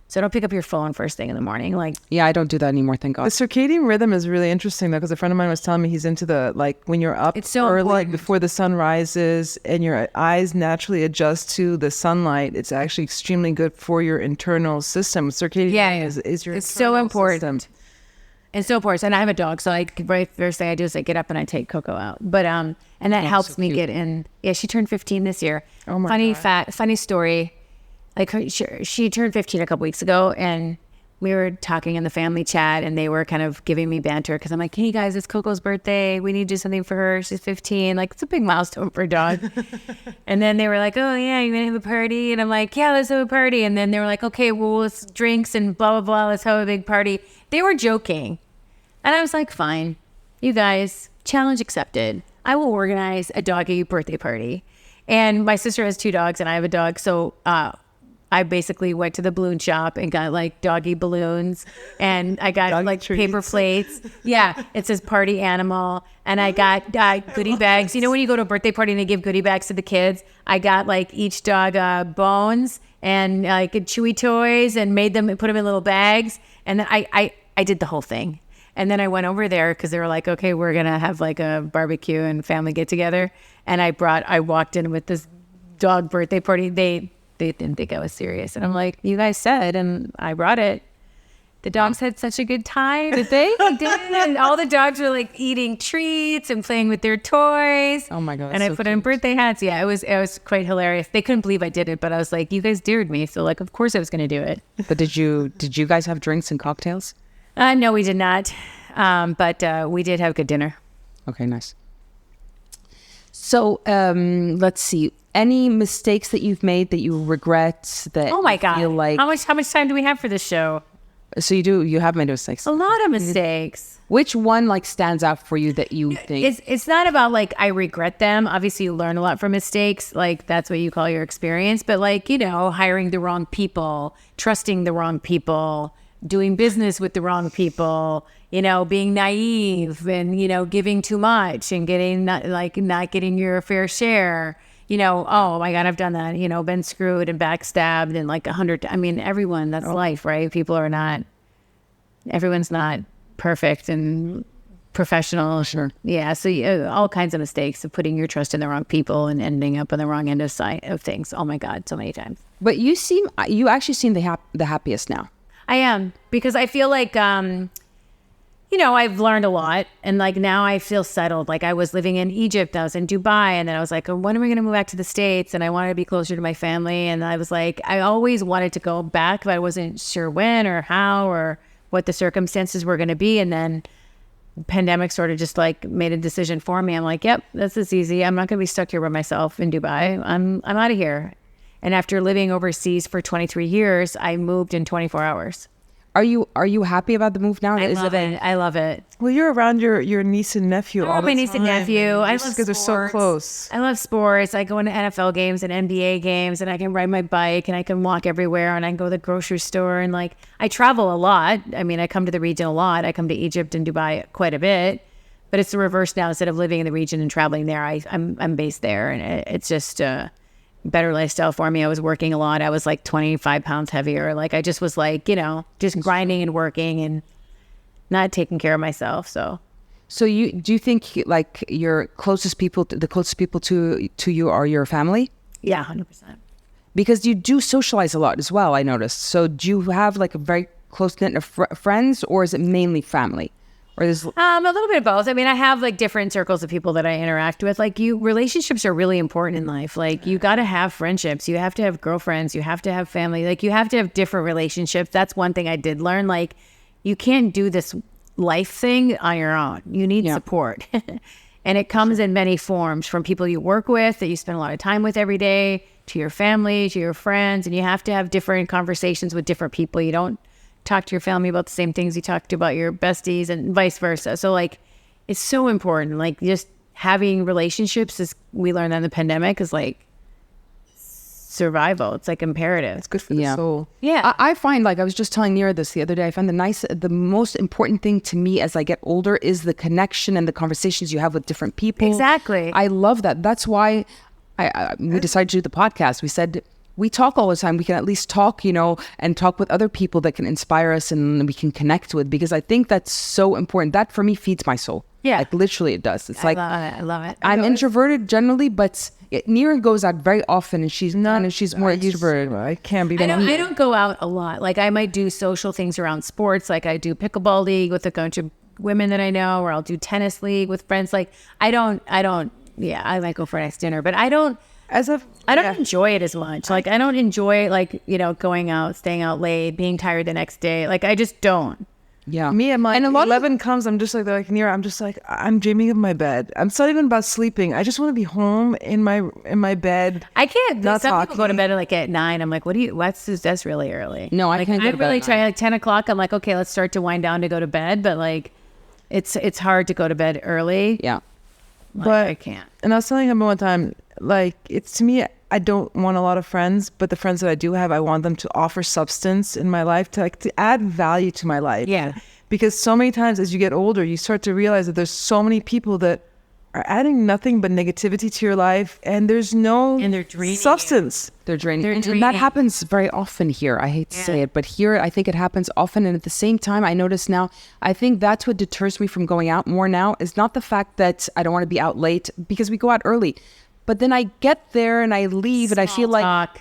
So don't pick up your phone first thing in the morning. Like yeah, I don't do that anymore. Thank God. The circadian rhythm is really interesting though, because a friend of mine was telling me he's into the when you're up It's so early important. before the sun rises and your eyes naturally adjust to the sunlight. It's actually extremely good for your internal system. Circadian rhythm is your it's so internal important. system. It's so important. And I have a dog, so right first thing I do is I get up and I take Coco out. But and that helps me get in. Yeah, she turned 15 this year. Oh my God. Funny story. Like she turned 15 a couple weeks ago, and we were talking in the family chat and they were kind of giving me banter because I'm like, hey guys, it's Coco's birthday. We need to do something for her. She's 15. Like, it's a big milestone for a dog. And then they were like, oh yeah, you're going to have a party? And I'm like, yeah, let's have a party. And then they were like, okay, well, let's drinks and blah, blah, blah. Let's have a big party. They were joking. And I was like, fine, you guys, challenge accepted. I will organize a doggy birthday party. And my sister has 2 dogs and I have a dog. So, I basically went to the balloon shop and got like doggy balloons and I got Doggy like treats. paper plates. Yeah. It says party animal. And I got goodie bags. You know, when you go to a birthday party and they give goodie bags to the kids, I got like each dog bones and like chewy toys and made them, put them in little bags. And then I did the whole thing. And then I went over there because they were like, okay, we're going to have like a barbecue and family get together. And I walked in with this dog birthday party. They didn't think I was serious. And I'm like, you guys said, and I brought it. The dogs had such a good time. Did they? They did. And all the dogs were like eating treats and playing with their toys. Oh my God. And I put on birthday hats. Yeah, it was quite hilarious. They couldn't believe I did it, but I was like, you guys dared me. So like, of course I was going to do it. But did you guys have drinks and cocktails? No, we did not. But we did have good dinner. Okay, nice. So let's see. Any mistakes that you've made that you regret? That Oh my you God. feel like How much time do we have for this show? so you have made mistakes. A lot of mistakes. Which one like stands out for you that you think? It's not about like I regret them. Obviously, you learn a lot from mistakes. Like that's what you call your experience. But like, you know, hiring the wrong people, trusting the wrong people, doing business with the wrong people, you know, being naive and, you know, giving too much and not getting your fair share. You know, oh my God, I've done that, you know, been screwed and backstabbed and like 100. I mean, everyone, that's life, right? Everyone's not perfect and professional. Sure. Yeah. So all kinds of mistakes of putting your trust in the wrong people and ending up on the wrong end of things. Oh my God, so many times. But you actually seem the happiest now. I am, because I feel like, you know, I've learned a lot and like now I feel settled. Like I was living in Egypt, I was in Dubai, and then I was like, oh, when am I going to move back to the States? And I wanted to be closer to my family. And I was like, I always wanted to go back, but I wasn't sure when or how or what the circumstances were going to be. And then the pandemic sort of just like made a decision for me. I'm like, yep, this is easy. I'm not going to be stuck here by myself in Dubai. I'm out of here. And after living overseas for 23 years, I moved in 24 hours. Are you happy about the move now? I love it. Well, you're around your niece and nephew all the My time. niece and nephew. I love because they're so close. I love sports. I go into NFL games and NBA games, and I can ride my bike and I can walk everywhere and I can go to the grocery store and like I travel a lot. I mean, I come to the region a lot. I come to Egypt and Dubai quite a bit, but it's the reverse now. Instead of living in the region and traveling there, I'm based there, and it's just better lifestyle for me. I was working a lot. I was like 25 pounds heavier. Like I just was like, you know, just grinding and working and not taking care of myself. So do you think like the closest people to you are your family? Yeah, 100%. Because you do socialize a lot as well, I noticed. So do you have like a very close knit of friends, or is it mainly family? Or is a little bit of both. I mean, I have like different circles of people that I interact with. Like relationships are really important in life. Like you got to have friendships. You have to have girlfriends. You have to have family. Like you have to have different relationships. That's one thing I did learn. Like you can't do this life thing on your own. You need support. And it comes in many forms, from people you work with that you spend a lot of time with every day, to your family, to your friends. And you have to have different conversations with different people. You don't talk to your family about the same things you talk to about your besties, and vice versa. So like it's so important. Like just having relationships, is we learned that in the pandemic, is like survival. It's like imperative. It's good for the soul. Yeah. I find, like I was just telling Nira this the other day, I find the most important thing to me as I get older is the connection and the conversations you have with different people. Exactly. I love that. That's why we decided to do the podcast. We said, we talk all the time. We can at least talk, you know, and talk with other people that can inspire us and we can connect with, because I think that's so important. That for me feeds my soul. Yeah. Like literally it does. It's I like, love it. I'm introverted generally, but Nira goes out very often and she's not, and she's more extroverted. I can't be. I don't go out a lot. Like I might do social things around sports. Like I do pickleball league with a bunch of women that I know, or I'll do tennis league with friends. Like I might go for a nice dinner, but I don't I don't enjoy it as much. Like, I don't enjoy, like, you know, going out, staying out late, being tired the next day. Like, I just don't. Yeah. Me, I'm like, and a lot 11 comes, I'm just like, they're like, Nira, I'm just like, I'm dreaming of my bed. I'm not even about sleeping. I just want to be home in my bed. I can't. Not Some people go to talking. bed like at 9. I'm like, that's really early. No, I like, can't go I to bed really at try 9. like 10 o'clock. I'm like, okay, let's start to wind down to go to bed. But like, it's hard to go to bed early. Yeah. Like, But I can't. And I was telling him one time, like, it's to me, I don't want a lot of friends, but the friends that I do have, I want them to offer substance in my life, to add value to my life. Yeah. Because so many times as you get older, you start to realize that there's so many people that are adding nothing but negativity to your life, and there's no And they're draining you. substance. They're draining. They're And draining. that happens very often here. I hate to say it, but here I think it happens often. And at the same time, I notice now, I think that's what deters me from going out more now, is not the fact that I don't want to be out late, because we go out early. But then I get there and I leave and I feel like Talk.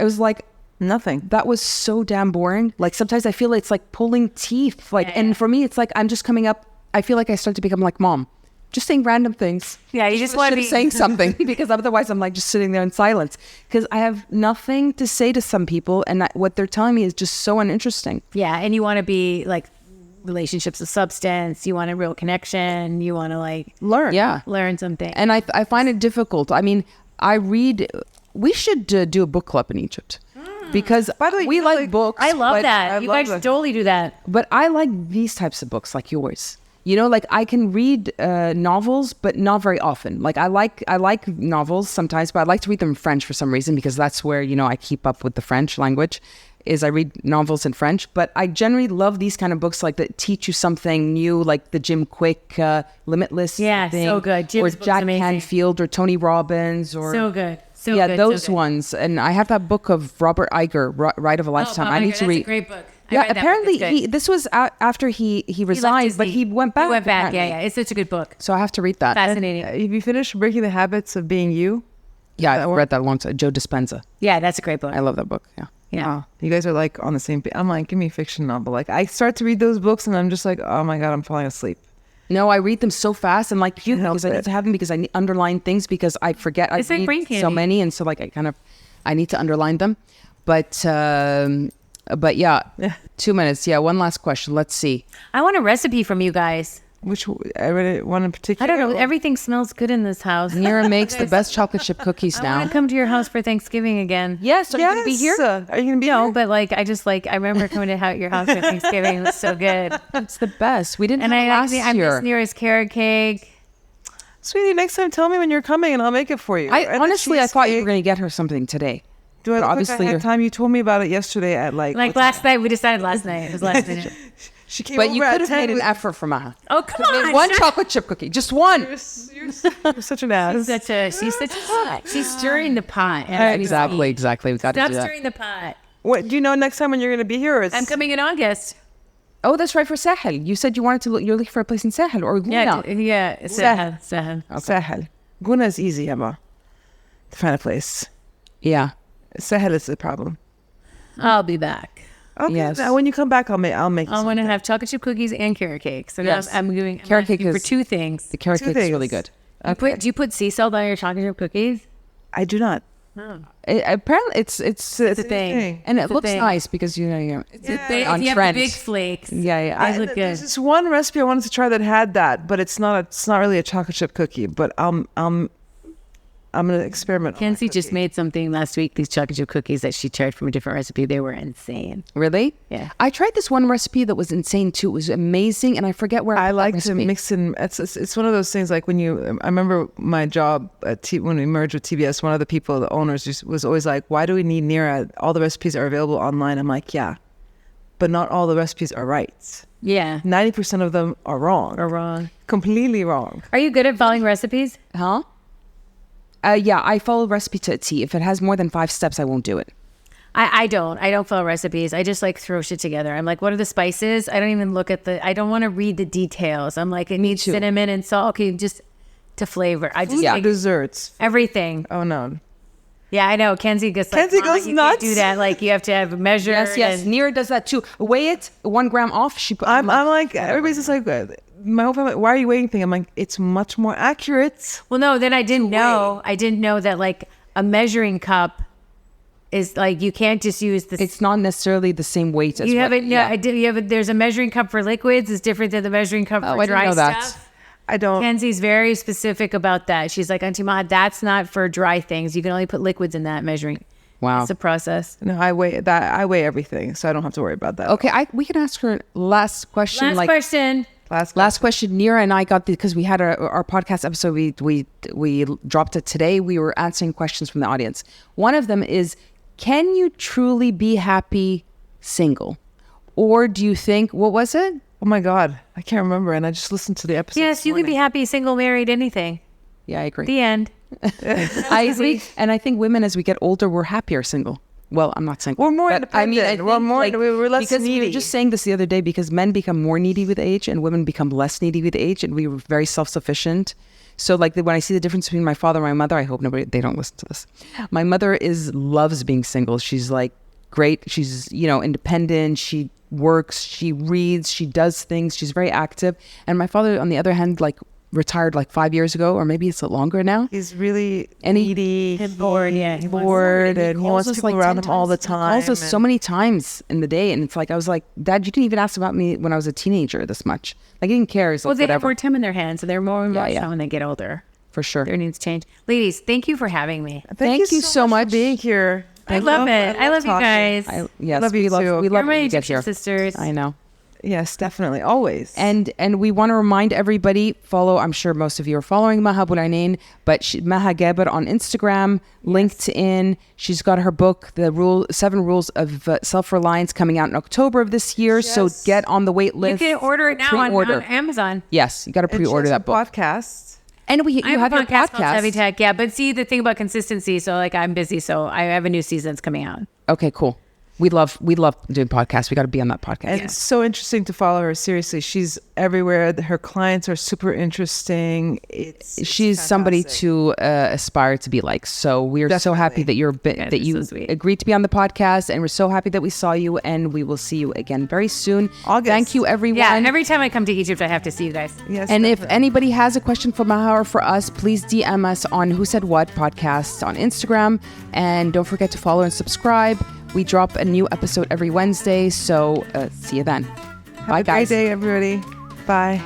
it was like, Nothing. that was so damn boring. Like sometimes I feel it's like pulling teeth. Like, and for me, it's like I'm just coming up. I feel like I start to become like mom, just saying random things. Yeah, you just want to be saying something because otherwise I'm like just sitting there in silence because I have nothing to say to some people, and what they're telling me is just so uninteresting. Yeah, and you want to be like relationships of substance. You want a real connection. You want to like Learn. Yeah, learn something. and I find it difficult. I mean, I read. We should do a book club in Egypt. Because By the way, we you know, like like, books. I love but- that. You love guys that. totally do that. But I like these types of books like yours. You know, like I can read novels, but not very often. Like I like novels sometimes, but I like to read them in French for some reason because that's where, you know, I keep up with the French language is I read novels in French. But I generally love these kind of books like that teach you something new, like the Jim Quick Limitless Yeah, thing, so good. Jim's or book's Jack amazing. Canfield or Tony Robbins or So good. So yeah, good, those so good. ones. And I have that book of Robert Iger, Ride of a Lifetime. I need to that's read. a great book. I Yeah, read that book. apparently It's good. this was after he He left resigned, but Disney. he went back. He went back. apparently. Yeah. It's such a good book. So I have to read that. Fascinating. Have you finished Breaking the Habits of Being You? Yeah, I've read that a long time. Joe Dispenza. Yeah, that's a great book. I love that book. Yeah. Yeah. Wow. You guys are like on the same page. I'm like, give me a fiction novel. Like I start to read those books and I'm just like, oh my God, I'm falling asleep. No, I read them so fast and like you, help because I need it. to have them because I need underline things because I forget. It's I like read brain so candy. many, and so like I need to underline them. But yeah, 2 minutes. Yeah, one last question. Let's see. I want a recipe from you guys. Which I read it one in I particular. don't know. Everything smells good in this house. Nira makes the best chocolate chip cookies I now. want to come to your house for Thanksgiving again. Yes, are you gonna be here? Are you gonna be No, here? but like I remember coming to your house for Thanksgiving. It was so good. It's the best. We didn't And have it I last miss year. Nira's carrot cake. Sweetie, next time tell me when you're coming and I'll make it for you. I And the honestly, I thought you cheesecake. were going to get her something today. Do I but look obviously like I you're- had time? You told me about it yesterday at like Like last night, we decided last night. It was last minute. she came But over you at could have 10 made an with- effort for Maha. Oh, come Made on. one shut- chocolate chip cookie, just one. You're such an ass. She's stirring the pot. Exactly. We got to Stop do that. stirring the pot. What do you know next time when you're gonna be here? Or it's, I'm coming in August. Oh, that's right for Sahel. You said you wanted to look. You're looking for a place in Sahel or Luna. Yeah. Sahel. Sahel. Guna is easy, Emma. To find a place. Yeah. Sahel is the problem. I'll be back. Okay. Yes. Now when you come back, I'll make. I want to have chocolate chip cookies and carrot cake. So Yes. now I'm doing Carrot cake for is- two things. The carrot Two cake is things. really good. Do you put sea salt on your chocolate chip cookies? I do not. Apparently, it's It's a thing. and it It's a looks thing. nice because it's on If you have trend. the big flakes. Yeah. They look good. There's this one recipe I wanted to try that had that, but it's not really a chocolate chip cookie. But I'm gonna experiment. on my Kenzie just cookie. made something last week, these chocolate chip cookies that she tried from a different recipe. They were insane. Really? Yeah. I tried this one recipe that was insane too. It was amazing, and I forget where I put that like to recipe. mix in. It's one of those things like when you. I remember my job at when we merged with TBS. One of the people, the owners, was always like, "Why do we need Nira? All the recipes are available online." I'm like, "Yeah, but not all the recipes are right. Yeah. 90% of them are wrong. Or wrong. Completely wrong." Are you good at following recipes? Huh? Yeah, I follow recipe to a T. If it has more than 5 steps, I won't do it. I don't follow recipes. I just like throw shit together. I'm like, what are the spices? I don't even look at I don't want to read the details. I'm like, it needs too. cinnamon and salt. Okay, just to flavor. I just Yeah. like Desserts. everything. Oh no. Yeah, I know. Kenzie goes. Kenzie "Mama, goes you can't nuts." do that. Like you have to have a measure. Yes. and- Nira does that too. Weigh it 1 gram off. I'm like everybody's just like my whole family. Why are you weighing thing? I'm like it's much more accurate. Well, no. Then I didn't know. I didn't know that like a measuring cup is like, you can't just use the. It's not necessarily the same weight as You have what- it. Yeah, I did. You have it. There's a measuring cup for liquids. Is different than the measuring cup Oh, for I didn't dry know that. stuff. I don't. Kenzie's very specific about that. She's like, Auntie Maha, that's not for dry things. You can only put liquids in that measuring. Wow. It's a process. No, I weigh that. I weigh everything, so I don't have to worry about that. Okay, we can ask her last question. Last question. Last question. Nira and I got because we had our podcast episode. We dropped it today. We were answering questions from the audience. One of them is, can you truly be happy single, or do you think, what was it? Oh my God, I can't remember, and I just listened to the episode. Yes, you can be happy, single, married, anything. Yeah, I agree. The end. I agree, and I think women, as we get older, we're happier single. Well, I'm not single. We're more but independent. We're think, more. We're less because we needy. were just saying this the other day, because men become more needy with age and women become less needy with age, and we were very self-sufficient. So like when I see the difference between my father and my mother, I hope they don't listen to this. My mother loves being single. She's like great. She's, independent. She works, she reads, she does things. She's very active. And my father, on the other hand, like retired like 5 years ago, or maybe it's longer now. He's really And needy. He's bored. Yeah. He's bored, and he wants people around him all the time. He calls us so many times in the day, and it's like, I was like, Dad, you didn't even ask about me when I was a teenager this much. Like, he didn't care. He's like, Well, they have whatever. more time in their hands, so they're more emotional yeah. when they get older. For sure. Their needs change. Ladies, thank you for having me. Thank you so much for being here. I love it. I love you talking. guys. Yes, Love you we love too. we You're love my when you get Egyptian here. sisters. I know. Yes, definitely, always. And we want to remind everybody, follow, I'm sure most of you are following Maha Abouelenein, but Maha Gaber on Instagram, LinkedIn. She's got her book, The 7 Rules of Self-Reliance, coming out in October of this year. Yes. So get on the wait You list. can order it now on Amazon. Yes, you got to And she pre-order has that a book. podcast. And you I have have a your podcast called Heavy podcast. Tech. Yeah, but see, the thing about consistency, so like I'm busy, so I have a new season that's coming out. Okay, cool. We love doing podcasts. We got to be on that podcast. And it's so interesting to follow her. Seriously, she's everywhere. Her clients are super interesting. It's She's somebody fantastic. to aspire to be like. So we're so happy Definitely. that that's you so sweet. agreed to be on the podcast, and we're so happy that we saw you, and we will see you again very soon. August. Thank you, everyone. Yeah, every time I come to Egypt, I have to see you guys. Yes, And if definitely. anybody has a question for Maha or for us, please DM us on Who Said What podcast on Instagram. And don't forget to follow and subscribe. We drop a new episode every Wednesday. So see you then. Have Bye, a guys. great day, everybody. Bye.